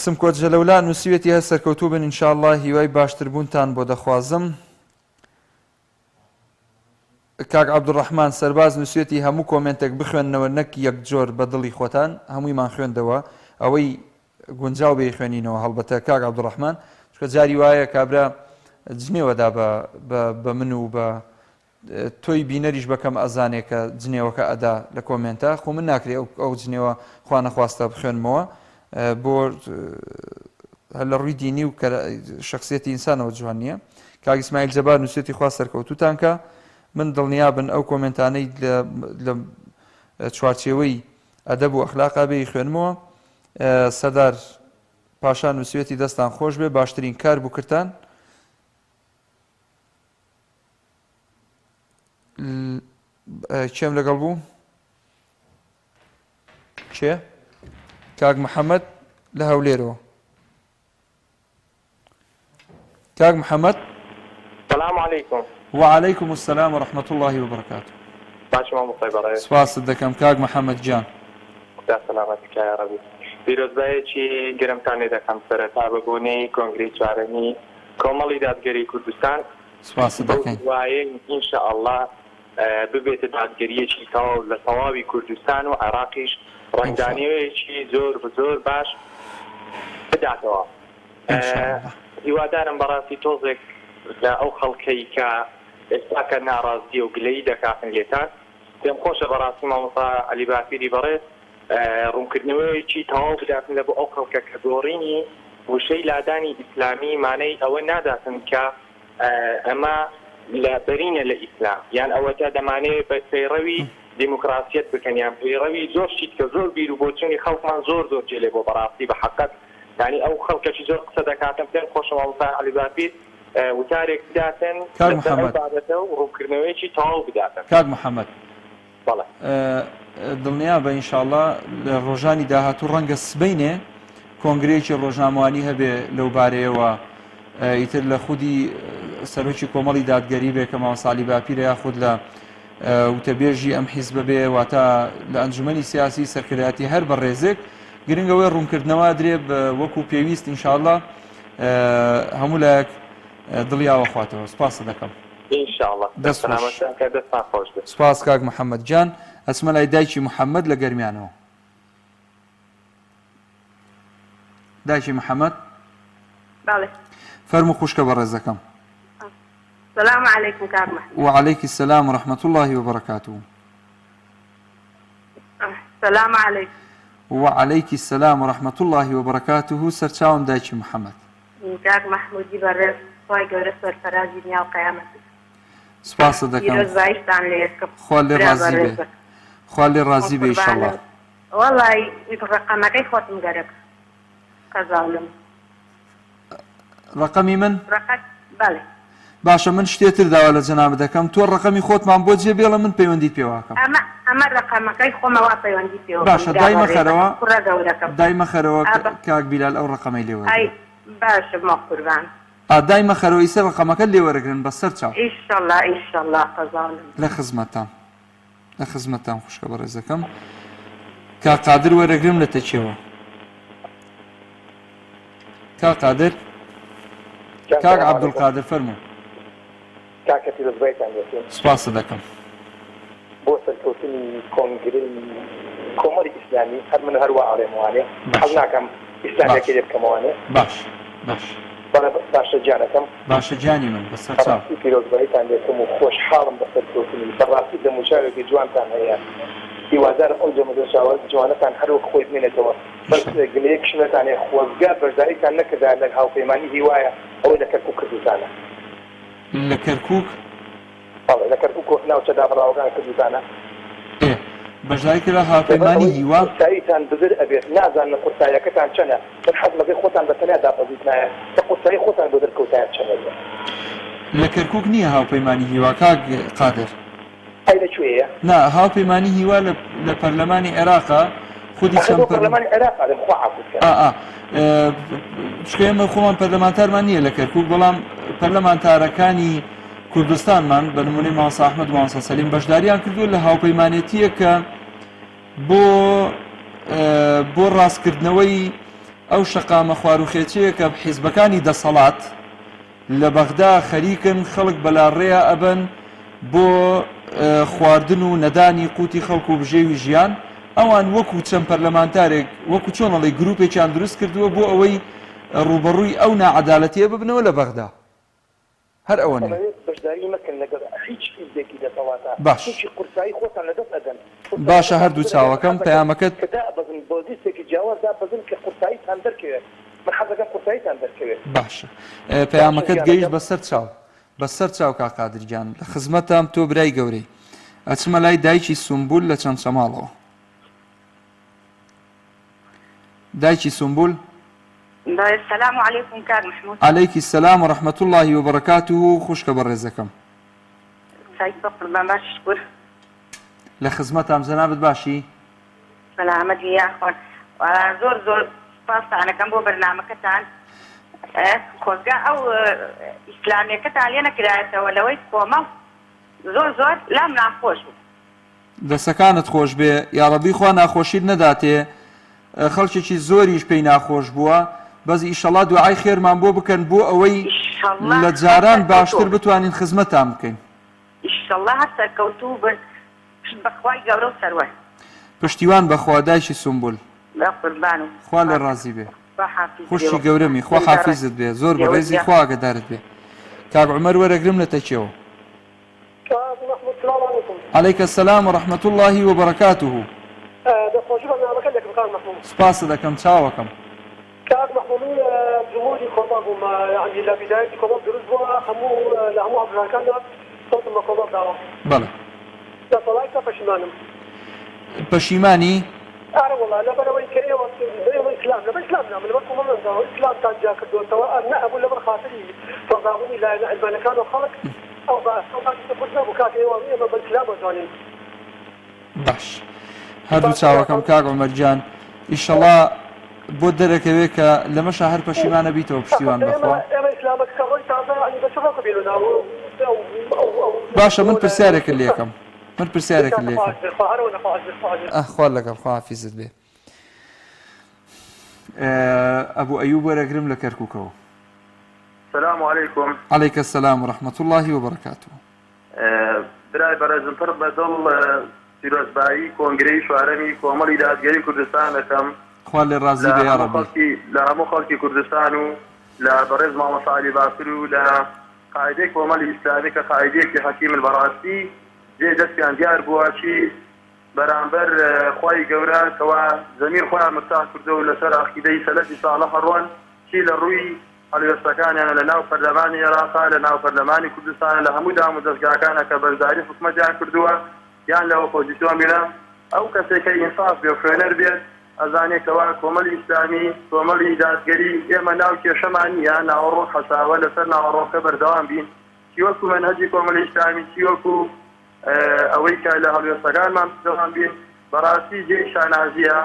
سمکۆت جەلەولا نووسیوێتی هەر سەرکەوتوو بن ئینشاءڵڵا هیوای باشتربوونتان بۆ دەخوازم. کاک عەبدوڕەحمان سەرباز نووسێتی هەموو کۆمنتێک بخوێننەوە نەک یەک جۆر بە دڵی خۆتان هەموویمان خوێندەوە ئەوەی گونجاو بێ خوێنینەوە. هەڵبەتە کاک عەبدوڕەحمان چکە جاری وایە کابرا جنێوەدا بە من و بە تۆی بینەریش بەکەم ئەزانێ کە جنێوەکە ئەدا لە کۆمنتە خۆ من ناکرێ ئەو جنێوە خوا نەخواستە بخوێنمەوە بۆ هەر لە ڕووی دینی و شخصیەتی ئینسانەوە جوان نییە. کاک ئیسماعیل جەبار نووسێتی خوا سەرکەوتوتان کە من دڵنیابن ئەو کۆمنتانەی لە چوارچێوەی ئەدەب و ئەخلاقا بێ خوێنمەوە. سەدار پاشا نووسێتی دەستان خۆش بێ، باشترین کار بوو کردان. کێم لەگەڵ بوو؟ کێ؟ کاک محەممەد لە هەولێرەوە. کاک محەممەد السلام عليكم. وعليكم السلام ورحمة الله وبركاته. باشا ما مصيبة سپاس دەکەم کاک محەممەد گیان. خدا سلامتك يا ربي. پیرۆزبایەکی گەرمتانێ دەکەم سەرەتا بەبوونەی کۆنگرەی چوارەمی کۆمەڵی دادگەری کوردستان. سپاس دەکەین. وایە ئینشاءالله ببێتە دادگەریەکی تەواو لە تەواوی کوردستان و عێراقیش ڕەنگدانیوەیەکی زۆر باش بداتەوە. هیوادارم بەڕاستی تۆزێک لە ئەو خەڵکەی کە ئێستا کە ناڕازی و گلەیی دەکاتن لێتان پێم خۆشە بەڕاستی مامۆستا عەلی بافیری بەڕێز ڕوونکردنەوەیەکی تەواو بداتن لە بۆ ئەو خەڵکە کە دۆڕینی وشەی لادانی ئیسلامی مانەی ئەوە ناداتن کە ئەمە لە بەرینە لە ئیسلام یان ئەوەتە دەمانێت بە پەیڕەوی دیموکراسیەت بکەن یان پەیڕەوی زۆر شیت کە زۆر بیر و بۆچوونی خەڵکمان زۆر جێلێ بۆ بەڕاستی بە حەقەت یعنی ئەو خەڵکەی زۆر قسە دەکاتن پێم خۆشە مامۆستا عەلی بافیر وتارێک بداتن بابەتە و ڕوونکردنەوەیەکی تەواو بداتن. کاک محەممەد بەڵێ دڵنیا بە ئینشاءڵڵا لە ڕۆژانی داهاتوو ڕەنگە سبەینێ کۆنگرەیەکی ڕۆژنامەوانی هەبێ لەو بارەیەوە ئیتر لە خودی سەرۆکی کۆمەڵی دادگەری بێ کە مامۆستا عەلی بافیرە یاخود لە وتەبێژی ئەم حیزبە بێ واتە لە ئەنجومەنی سیاسی سەرکردایەتی هەر بە ڕێزێک گرنگەوەی ڕوونکردنەوە درێ وەکو پێویست ئینشاءڵڵا هەموو لایەک دڵیاوە خواتەوە. سپاس دەکەم. ئینشاءڵڵا دەستان خۆش بێت. سپاس کاک محەممەد گیان. ئەچمە لای دایکی محەممەد لە گەرمیانەوە. دایکی محەممەد بەڵێ فەرموو خوشکە بە ڕێزەکەم. السلام عليكم كاك محمد. وعليك السلام ورحمة الله وبركاته. السلام عليكم. وعليك السلام ورحمة الله وبركاته. سرچاوم دایکی محەممەد. كاك محمودی بەڕێز خۆی گەورە سەرفەرازی دنیا و قیامەت. سپاس دەکەم. پیرۆزباییشتان لێ یەکەم. خوا لێ ڕازی بێ. خوا لێ ڕازی بێ ئینشاءڵڵا. وەڵای ڕقەمەکەی خۆتم گەرەکە قەزاڵم. ڕقەمی من؟ بەڵێ. باشە من شتێتر داوا لە جەنابەت دەکەم تۆ ڕقەمی خۆتمان بۆ جێبێڵە من پەیوەندیت پێواکەم. ئەمە ڕقەمەکەی خۆمەوە پەیوەندی پێوە. باشە دایمەخەرەوە کوڕە گەورەکەم. دایمەخەرەوە کاک بیلال ئەو ڕقەمەی لێوە. باشە مۆ قوربان. دایمەخەرەوە ئیسە ڕقەمەکە لێوەرەگرن بەسەر چاو. ئینشاءڵڵا ئینشاءڵڵا قەزاڵم. لە خزمەتتان خوشکە بە ڕێزەکەم. کاک قادر وەرەگرم لە تەچێوە. کاک قادر کاک عەبدولقادر فەرموو. کاکەتی دەستبایتان دێتین سپاس دەکەم بۆ سەرکەوتنی کۆنگرەی کۆمەڵی ئیسلامی هەر من هەروە ئاڵێموانێ حەز ناکەم ئیسلامیەکە لێ بکەمەوانێ باش باشە جانەکەم باشە جانی من بەسەر چاو پیرۆزبایتان دێتم و خۆشحاڵم بە سەرکەوتنی بەڕاستی دەموچاوێکی جوانتان هەیە هیوادارم ئەو جەمەدەشاوە جوانەکان هەروەک خۆی بمێنێتەوە بەس گلەیەک شمێتان هەیە خۆزگا بەرداریتان نەکردا لە هاوپەیمانی هیوایە ئەوەی لە کەرکووک کردوتانە لە کەرکووک لە کەرکووک ناوچە دابڕاوەکان کردوتانە بەشداری کرا هاوپەیمانی هیوا قورساییتان بزر ئەبێت نازانن قورساییەکەتان چەنە من حەزمەکەی خۆتان بەتەنیا داپەزیت نایە کە قورسایی خۆتان بۆ دەرکەوتایان چەنە لە کەرکووک نییە هاوپەیمانی هیوا کاک قادر ئەی لەکوێیە؟ نا هاوپەیمانی هیوا لە پەرلەمانی عێراقا خودی چەند پەرلەمانی عێراقا لەم خوا عافوت شکێمە خۆمان پەرلەمانتارمان نییە لە کەرکووک بەڵام پەرلەمانتارەکانی کوردستانمان بە نمونەی مامۆستا ئەحمەد و مامۆستا سەلیم بەشداریان کردووە لە هاوپەیمانێتیە کە بۆ ڕاستکردنەوەی ئەو شەقامە خواروخێچەیە کە حیزبەکانی دەسەڵات لە بەغدا خەریکن خەڵک بەلاڕێە ئەبن بۆ خواردن و نەدانی قوتی خەڵک و بژێوی ژیان ئەوان وەکو چەند پەرلەمانتارێک وەکو چۆنەڵی گروپێکیان دروست کردووە بۆ ئەوەی ڕوبەڕووی ئەو نەعەدالەتیە ببنەوە لە بەغدا هەر ئەوە نیە بەشداری مەکەن لەگەڵ هیچ حیزبێکی دەسەڵاتە باش هیچی قورسایی خۆتان لەدەست ئەدەن باشە هەردوو چاوەکەم پەیامەکەت کە دابەزن بۆ دیستێکی جیاواز دابەزن کە قورساییتان دەرکەوێت من حەزەکەم قورساییتان دەرکەوێت باشە پەیامەکەت گەیشت بەسەر چاو کا قادرجان لە خزمەتام تۆ برای گەورەی ئەچمە لای دایکی سومبول لە چەند شەماڵەوە دایکی سومبول السلام عليكم كار محمود عليك السلام ورحمة الله وبركاته خوشك برزكم سعيد بقر باش شكر لخدمتام زنابت باشي سلامت يا اخوان زور سپاس انا كم بو برنامجكتان خوزقا او اسلاميكتان لينا كرايته ولويت كوما زور لا منعفوش دەسەکانت خۆش بێ یاڕەبی خوا ناخۆشیت نەداتێ خەڵکێکی زۆریش پێی ناخۆش بووە بەزی ئیشەڵا دوعای خێرمان بۆ بکەن بۆ ئەوەی لە جاران باشتر بتوانین خزمەتان بکەین ئیشەڵا هەر کەوتوو بن بەخوای گەورە و سەروەر پشتیوان بەخوا دایکی سومبول قوربان و خوا لێ ڕازی بێ خوشی گەورەمی خوا حافیزت بێ زۆر بەڕێزی خوا ئاگادارت بێ کاک عومەر وەرەگرم لە تەکیەوە عليك السلام ورحمة الله وبركاته سپاس دەکەم چاوەکەم كان محمولين جمهوري خطابهم يعني لا بداية خطاب دروس بوا همو لهمو عبد الرحمن كان صوت ما خطاب دعوة بلى لا طلعت بشمانم بشيماني أنا والله لا بنا وين كريه إسلام لا إسلام نعم لما كنا من إسلام كان جاك الدول سواء أنا أقول لما خاطري فضاوني لا عندنا كانوا خلق أو بقى تفوتنا بكاتي وامية ما بالإسلام وزانين باش هەردوو چاوەکەم کاک عومەرجان ئیشەڵا بۆ دەرەکەوێت کە لەمە شەهر پەشیمانە بیتەوە پشتیوان بەخوا باشە من پرسیارێکە لێکم خوا لەگەڵ خوا حافیزت بێ ئەبوو ئەیوب وەرەگرم لە کەرکووکەوە السلام عليكم عليك السلام ورحمة الله وبركاته برای بەڕێزمتر بەدڵ پیرۆزبایی کۆنگرەی شوارەمی کۆمەڵی دادگەری کوردستان دەکەم خوا لێ ڕازی بێ یا ڕەبی لە هەموو خەڵکی کوردستان و لە بەڕێز مامۆستا عەلی باقر و لە قاعدەی کۆمەڵی ئیسلامی کە قاعدەیەکی حەکیم بەڕاستی جێ دەستیان دیار بووە چی بەرامبەر خوای گەورە کەوا زەمیر خۆیان مفتاح کردەوە لەسەر عەقیدەی سەلەفی ساڵح هەڕوان چی لە ڕووی هەڵوێستەکانیان لە ناو پەرلەمانی عێراقا لە ناو پەرلەمانی کوردستان لە هەموو دام و دەستگاکانە کە بەشداری حکومەتیان کردووە یان لە ئۆپۆزیسیۆن بێنە ئەو کەسێکە ئینساف بێ و خوێنەر بێت ئەزانێتەوە کۆمەڵی ئیسلامی کۆمەڵی دادگەری ئێمە ناو کێشەمان نیە ناوەڕۆ حەساوە لەسەر ناوەڕۆکە بەردەوام بین چی وەکو مەنهەجی کۆمەڵی ئیسلامی چی وەکو ئەوەی کە لە هەڵوێستەکانمان بەردەوام بین بەڕاستی جێی شانازیە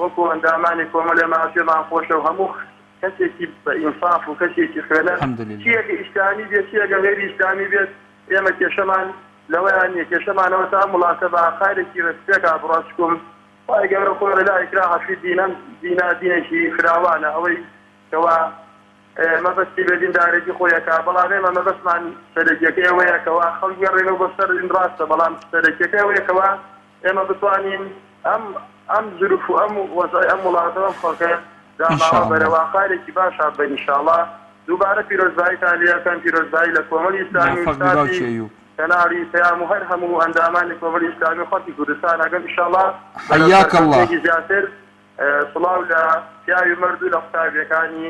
وەکو ئەندامانی کۆمەڵی مافێمان خۆشە و هەموو کەسێکی بە ئینصاف و کەسێکی خوێنەر چیەکە ئیسلامی بێت چیەکە غێری ئیسلامی بێت ئێمە کێشەمان لەوەیان نیە کێشەمانەوە تا وڵاتە بە ئاخارێکی ڕێکا بڕاستکۆم خی گەورە خۆی لا ئیکراها فی دینە دینێکی فراوانە ئەوەی کەوا مەبەستی بەدیندارێکی خۆیەکە بەڵام ئێمە مەبەستمان سەرەکیەکە ئەوەیەکەوە خەڵک گەڕێنەوە بەسەر ڕاستە بەڵام سەرەکیەکە ئەوەیەکەوە ئێمە بتوانین ئەم ظروف و ئەم وەزای ئەم وڵاتەوە خەڵکە داماوە بەرەواقارێکی باشە بن ئینشاءڵڵا دووبارە پیرۆزباییتان لێەکەن پیرۆزبایی لە کۆمەڵی ئیسلامی وستاتی کەناری پەیام و هەر هەموو ئەندامانی کۆمەڵی ئیسلامی خەڵکی کوردستان ئەگەن ئینشاءڵڵا حەیاک الله زیاتر سڵاو لە پیاوی مەرد و لە قوتابیەکانی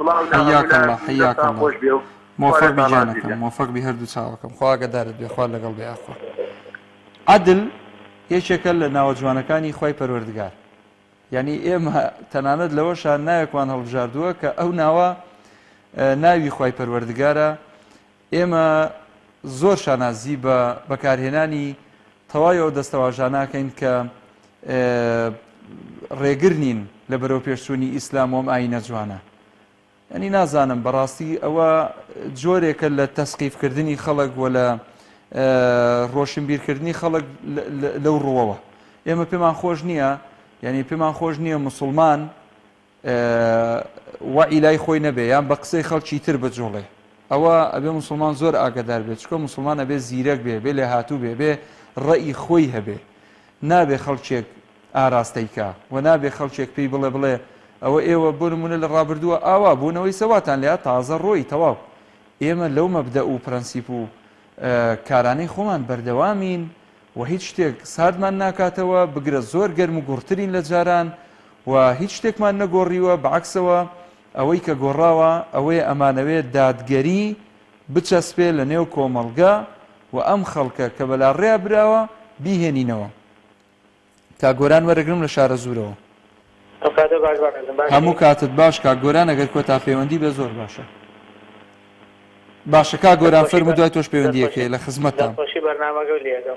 حەیاک الله حەیاک الله موفق بجانەکەم موفق بی هەردوو چاوەکەم خوا ئاگادارت بێ خوا لەگەڵ بێ ئاخوا عەدل یەکێکە لە ناوە جوانەکانی خۆی پەروەردگار یعنی ئێمە تەنانەت لەوەشان ناوێکوان هەڵبژاردووە کە ئەو ناوە ناوی خۆی پەروەردگارە ئێمە زۆر شانازی بە بەکارهێنانی تەواوی ئەو دەستەواژاناکەین کە ڕێگر نین لە بەرەو پێشچوونی ئیسلام و ئەم ئاینە جوانە ینی نازانم بەڕاستی ئەوە جۆرێکە لە تەسقیفکردنی خەڵک و لە ڕۆشنبیرکردنی خەڵک لەو ڕووەوە ئێمە پێمان خۆش نییە یعنی پێمان خۆش نییە موسڵمان وەعی لای خۆی نەبێ یان بە قسەی خەڵکی تر بجۆڵێ ئەوە ئەبێ موسڵمان زۆر ئاگادار بێت چکە موسڵمان ئەبێ زیرەک بێ بێ لێ هاتوو بێ بێ ڕەئی خۆی هەبێ نابێ خەڵکێک ئاراستەیکە و نابێ خەڵکێک پێی بڵێ ئەوە ئێوە بۆ نمونە لە ڕابردووە ئاوا بوونەوەی سەواتان لێ تازە ڕۆی تەواو ئێمە لەو مەبدە و پرەنسیپ و کارانەی خۆمان بەردەوامین و هیچ شتێک سادمان ناکاتەوە بگرە زۆر گەرم و گوڕترین لە جاران و هیچ شتێکمان نەگۆڕیوە بەعکسەوە ئەوەی کە گۆڕاوە ئەوەیە ئەمانەوێت دادگەری بچەسپێ لە نێو کۆمەڵگا و ئەم خەڵکە کە بەلا ڕێیا براوە بیهێنینەوە تا گۆران وەرەگرم لە شارە زوورەوە هەموو کاتت باش کا گۆران ئەگەر کۆتا پەیوەندی بێ زۆر باشە باشە کا گۆران فەرموو دوای تۆش پەیوەندیەکەی لە خزمەتتان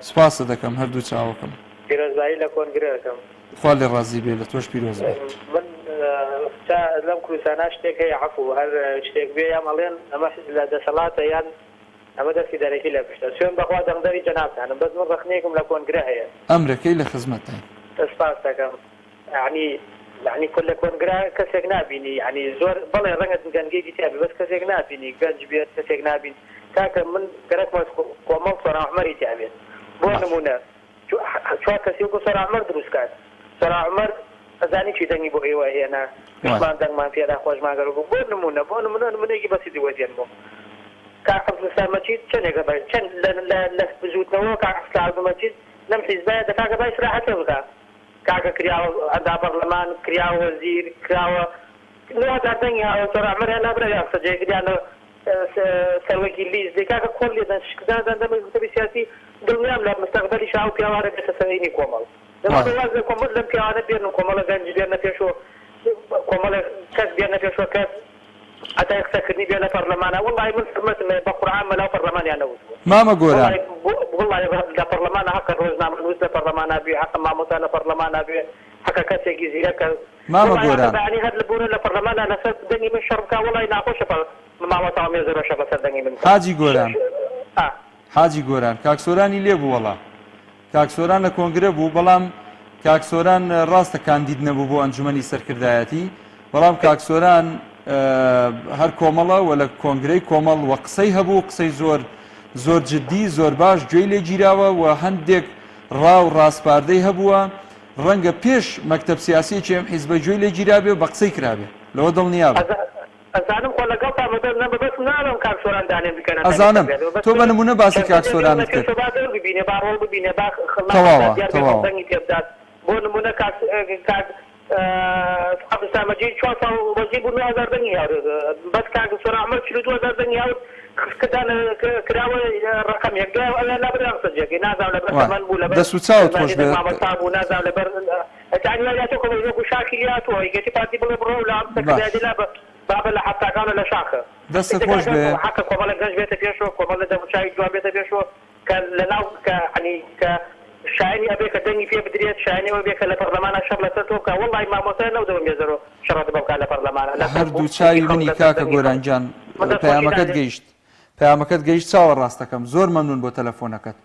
سپاسە دەکەم هەردوو چاوەکەم پیرۆزبایی لە کۆنگرەکەم خوا لێ ڕازی بێ لە تۆش پیرۆز بێ من لەم کوردستانە شتێک هەیە عەفو هەر شتێک بێ یا مەڵێن ئەمە لە دەسەڵاتە یان ئەمە دەستی دەرەکی لە پشتە سوێن بەخوا دەمدەری جەنابتانم بەس من ڕخنێکم لە کۆنگرە هەیە ئەمرەکەی لە خزمەتتان سپاس دەکەم یعنی کل لە کۆنگرا کەسێک نبینی یعنی زۆر بەڵێ ڕەنگەت گەنگەی دیتیابی بەس کەسێک نبینی گەنج بێت کەسێک نبین تاکە من گەرەکمە کۆمەڵ سۆرا عومەری تیابێت بۆ نمونە چوار کەسی وەکو سۆرا عومەر دروست کات سۆرا عومەر ئەزانی چی دەنگی بۆ ئێوە هێنا شمان دەنگمان پێدا خۆشمان گەڕ بوو بۆ نمونەیەکی بەسیدی وەزیێن بوو کاقەفلستان مەچید چەندێکە بە چەند لە بزوتنەوە کاقەفلستان مەچید لەم حیزبایە دەکاکە بای سراحەتە بکە کاکە کراوە ئەندا پەرلەمان کراوە وەزیر کراوە نوازا دەنگی سۆرا عومەر هێنا برا سەرجەیەکریانە سەرۆکی لیز دەکاکە کۆڵ لێدەن شکدان دەمە گوتەبی سیاسی دڵنیام لە مستەقبەلی شاو پیاوانە بێتە سەرینی کۆمەڵ لە کۆمەڵ لەم پیاوانە بێنن کۆمەڵە گەنج بێنە پێشەوە کۆمەڵە کەس بێنە پێشەوە کەس حتى يكسكني بين البرلمان والله من حرمت بقرآن ملا برلمان يعني ماما قولان والله البرلمان حق الروزنا من وزن البرلمان أبي حق ما مثلا البرلمان أبي حق كسي جزيرة ماما قولان يعني هذا البورة البرلمان أنا صدقني من شركة والله يناقش ما وصل ميزر وشبه صدقني من حاجي قولان حاجي قولان كاكسوراني ليه بو والله كاكسوران لكونغري بو بلام کاکسۆران ڕاستە کاندید نەبوو بۆ ئەنجومەنی سەرکردایەتی بەڵام کاکسۆران هەر کۆمەڵە و لە کۆنگرەی کۆمەڵ وە قسەی هەبوو قسەی زۆر جددی زۆر باش گوێی لێ گیراوە و هەندێک ڕاو ڕاستپاردەی هەبووە ڕەنگە پێش مەکتەب سیاسیەکی ئەم حیزبە گوێی لێ گیرابێ و بە قسەی کرابێ لەوە دڵنیابە ئەزانم خۆ لەگەڵ تا بەس ناڵم کاکسۆران دانێن بکەن ئەزانم تۆ بە نمونە باسی کاکسۆرانت کرد ببینێ باڕۆڵ ببینێ تەواوە تێبدات بۆ نمونە عەبدولسەلام مەجید 4 ساڵ وەزیر بوو 9000 دەنگی هاورد بەس کاکسۆران عومەر 22000 دەنگی هاورد کراوە ڕقم یەکگا ئەوە لابرام سەرجێکی نازانم لەبەر تەمەن بوو لەبەر دەسوچاوت خۆش بێت مامۆستا بوو نازانم لەبەر ئەتانیوایاتۆ کە وەکو شاکی هاتووە یەکێتی پارتی بڵێ بڕۆ لە ئەم سەکردایەتی لا بابە لە حەفتاکانە لە شاخە دەستە خۆش بێ حەقە کۆمەڵە گەنج بێتە پێشەوە کۆمەڵە دەموچاوی جوان بێتە پێشەوە کە لەناو کە شاینی ئەبێ کە دەنگی پێ بدرێت شاینەوە بێ کە لە پەرلەمانە شەڕ لەسەر تۆ بکە وەڵڵی مامۆستای نەودەوە مێزەرەوە شەڕەت بەوکات لە پەرلەمانە هەردوو چاوی منی کاکە گۆرانجان پەیامەکەت گەیشت چاوە ڕاستەکەم زۆر مەمنون بۆ تەلەفۆنەکەت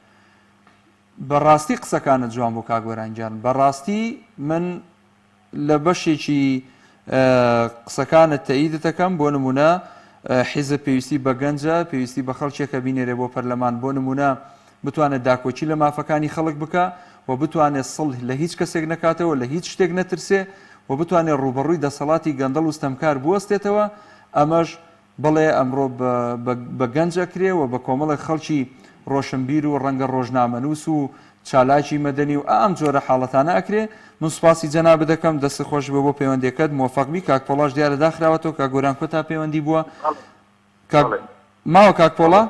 بەڕاستی قسەکانت جوان بۆ کاک گۆرانجان بەڕاستی من لە بەشێکی قسەکانت تەئید دەکەم. بۆ نمونە حیزب پێویستی بە گەنجە، پێویستی بە خەڵکێکە بینێرێ بۆ پەرلەمان، بۆ نمونە بتوانێت داکۆچی لە مافەکانی خەڵک بکە و بتوانێت سڵح لە هیچ کەسێک نکاتەوە، لە هیچ شتێک نەترسێ و بتوانێت ڕوبەڕووی دەسەڵاتی گەندەڵ و ستەمکار بوەستێتەوە. ئەمەش بڵێ ئەمڕۆ بە گەنجە کرێ و بە کۆمەڵی خەڵکی ڕۆشنبیر و ڕەنگە ڕۆژنامەنووس و چالاکی مەدەنی و ئەم جۆرە حاڵەتانە ئەکرێ. من سوپاسی جەناب دەکەم، دەست خۆش بە بۆ پەیوەندیەکەت، موفەقبی. کاک پۆڵاش دیارە داخراوەتەوە، کاک گۆران کۆتا پەیوەندی بووە. ماوە کاک پۆڵا؟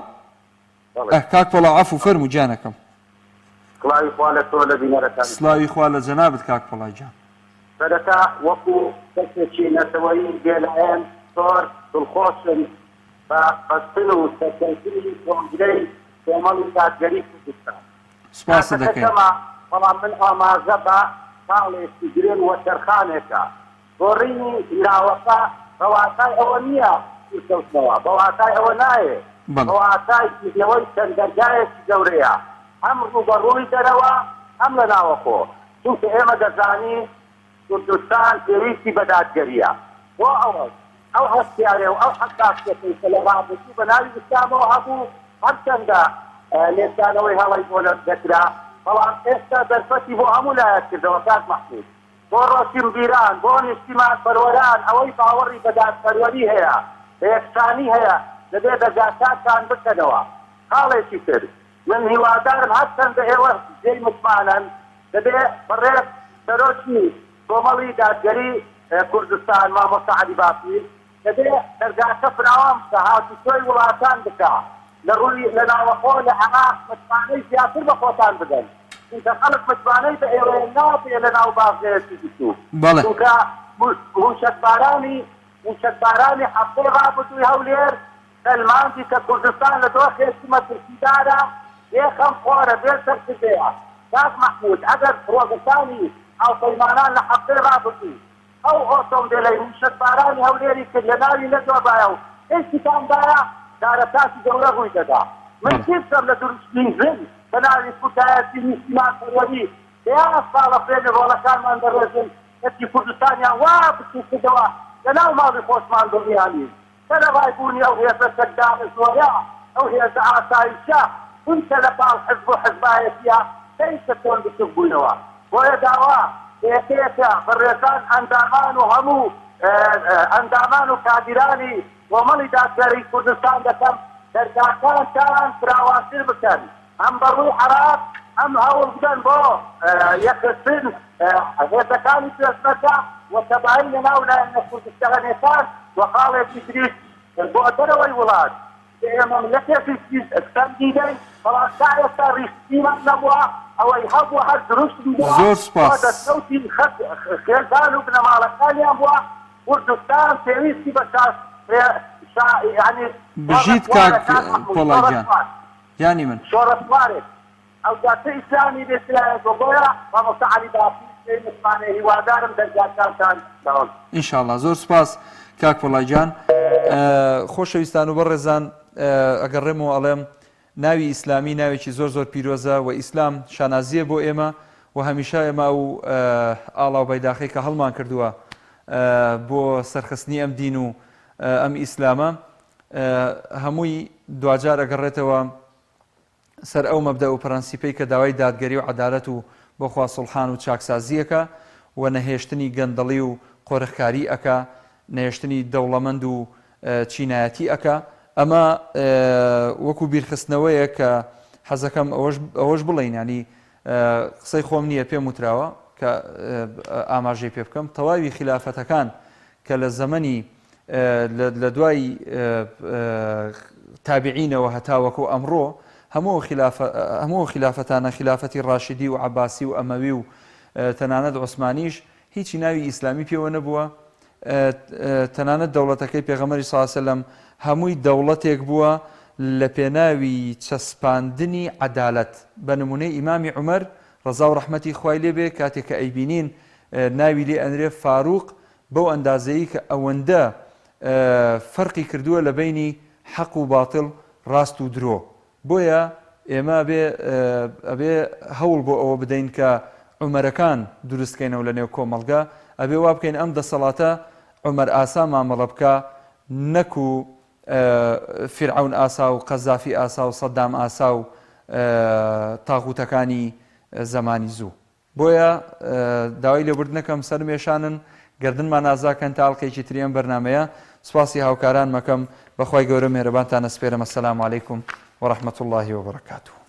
کاک پۆڵا عەفو فەرموو گیانەکەم. سڵاوی خوا لە تۆ لە بینەرەکان. سڵاوی خوا لە جەنابت کاک پۆڵا گیان. سەرەتا وەکو کەسێکی نەتەوەی بێلایەن زۆر دڵخۆشم بە بەستن و سەرکەوتنی کۆنگرەی کۆمەڵی دادگەری کوردستان. سوپاس دەکەین. بەڵام من ئاماژە بە ساڵێکی گرنگ وە سەرخانێکە. گۆڕینی ناوەکە بەواتای ئەوە نییە کەوتنەوە، بەواتای ئەوە نایێ، بەواتای کردنەوەی چەند دەرگایەکی گەورەیە، هەم ڕوبەڕووی دەرەوە هەم لە ناوەخۆ. چونکە ئێمە دەزانین کوردستان پێویستی بە دادگەریە. بۆ ئەو هەستیارێ و ئەو حەساسیەتەی کە لە ڕابردوو بە ناوی ئیسلامەوە هەبوو هەرچەندە لێدانەوەی هەڵی بۆ دەکرا، بەڵام ئێستا دەرفەتی بۆ هەموو لایەت کردەوە. کاک مەحموود، بۆ ڕۆشنبیران، بۆ نیشتیمان پەروەران ئەوەی باوەڕی بە دادپەروەری هەیە، بە یەکسانی هەیە، دەبێت دەرگاکان بکەنەوە. خاڵێکی تر من هیوادارم هەرچەندە ئێوە جێی متمانن دەبێت بەڕێز سەرۆکی کۆمەڵی دادگەری کوردستان مامۆستا عەلی باقیر دەبێت دەرگاکە فراوان بکە، هاتوچۆی وڵاتان بکە، لە ڕووی لە ناوەخۆ لە عێراق متمانەی زیاتر بە خۆتان بدەن. چونکە خەڵک متمانەی بە ئێوە ناوەپێ لە ناو بازرێکی بچوو. چونکە موشەکبارانی هەفتەی ڕابردووی هەولێر سەلماندی کە کوردستان لە دۆخێکی مەترسیدارە بێخەم خۆرە بێ سەرکردەیە. کاک مەحموود، ئەگەر پرۆگەسانی هاوپەیمانان لە هەفتەی ڕابردوو ئەو ئۆتۆمبیلەی موشەکبارانی هەولێری کرد لە ناوی نەدۆبایە و هیچیتاندایە دارەتاکی گەورە ڕووی دەدا. من چیستم لە دروستین زن بە ناوی کوردایەتی نیشتیمان پەروەری یا ساڵە فێنی ڕۆڵەکانمان دەڕێژن کەسی کوردستانیان وا بچوو کردەوە لە ناو ماڵی خۆشمان دڵنیانی سەرە ڕایبوونی ئەو هێزە سەردانە زۆریا، ئەو هێزە ئاسایشە چونکە لە پاڵ حزب و حزبایەتیە کەیسە تۆن بچوک بووینەوە. بۆیە داوا یەکێکە بەڕێزان ئەندامان و هەموو ئەندامان و کادیرانی کۆمەڵی دادگەری کوردستان دەکەم دەرگاکانتان فراوانتر بکەن، ئەم بەڕووی عێراق ئەم هەوڵ بدەن بۆ یەکگرتن هێزەکانی پێشمەرگە و تەبایی لە ناو لایەنە کوردستانیەکان و خاڵێکی تریش بۆ دەرەوەی وڵات. ئێمە ملەتێکی کەم دیدەین، بەڵام تا ئێستا ڕیشتیمان نەبووە، ئەوەی هەبووە هەر دروست بووە. زۆر سوپاس. دەستکەوتی خێزان و بنەماڵەکانیان بووە. کوردستان پێویستی بە بژیت کاک پۆڵاگیان یانی من شۆڕەسوارێک ئەو جاتە ئیسلامی بێسلایەت بۆ بۆیە مامۆستا عەلی باقیر متمانێ هیوادارم دەرگاکانتان داوام. ئینشاءڵڵا. زۆر سوپاس کاک پۆڵاگیان. خۆشەویستان و بەڕێزان، ئەگەڕێمەوە ئەڵێم ناوی ئیسلامی ناوێکی زۆر زۆر پیرۆزە و ئیسلام شانازیە بۆ ئێمە و هەمیشە ئێمە و ئاڵاو بەیداخی کە هەڵمان کردووە بۆ سەرخستنی ئەم دین و ئەم ئیسلامە هەمووی دوجار ئەگەڕێتەوە سەر ئەو مەبدە و پرەنسیپەی کە داوای دادگەری و عەدالەت و بۆ خوا سوڵحان و چاکسازیەکە و نەهێشتنی گەندەڵی و قۆرەخکاری ئەکا، نەهێشتنی دەوڵەمەند و چینایەتی ئەکا. ئەمە وەکو بیرخستنەوەیە کە حەزەکەم ئەوەش بڵێین، ینی قسەی خۆم نییە پێم وتراوە کە ئاماژەی پێ بکەم. تەواوی خلافەتەکان کە لە زەمەنی لە دوای تابعینەوە هەتاوەکو ئەمڕۆ هەموو خلافەتانە، خلافەتی ڕاشیدی و عەباسی و ئەمەوی و تەنانەت عوسمانیش هیچی ناوی ئیسلامی پێوە نەبووە. تەنانەت دەوڵەتەکەی پێغەمبەری صلی الله علیه و سلم هەمووی دەوڵەتێک بووە لە پێناوی چەسپاندنی عەدالەت. بە نمونەی ئیمامی عومەر ڕەزا و ڕەحمەتی خوای لێبێ کاتێک کە ئەیبینین ناوی لێ ئەنرێ فاروق بەو ئەندازەیی کە ئەوەندە فەرقی کردووە لە بینی حەق و باتڵ، ڕاست و درۆ. بۆیە ئێمە ئەبێ هەوڵ بۆ ئەوە بدەین کە عومەرەکان دروستکەینەوە لە نێو کۆمەڵگا، ئەبێ وا بکەین ئەم دەسەڵاتە عمەر ئاسا مامەڵە بکە نەکو فرعون ئاسا و قەزافی ئاسا و سەدام ئاسا و تاغوتەکانی زەمانی زوو. بۆیە داوای لێبوردنەکەم سەرمێشانن گردنمان نازاکەن تا ئەڵلقەیەکی تریان بەرنامەیە. سوپاسی هاوکاران مەکەم بەخوای گەورە مێرەبانتان ئەسپێرم. ئەسەلامو عەلەیکوم وەڕەحمەتوڵڵاهی وبەرەکاتوه.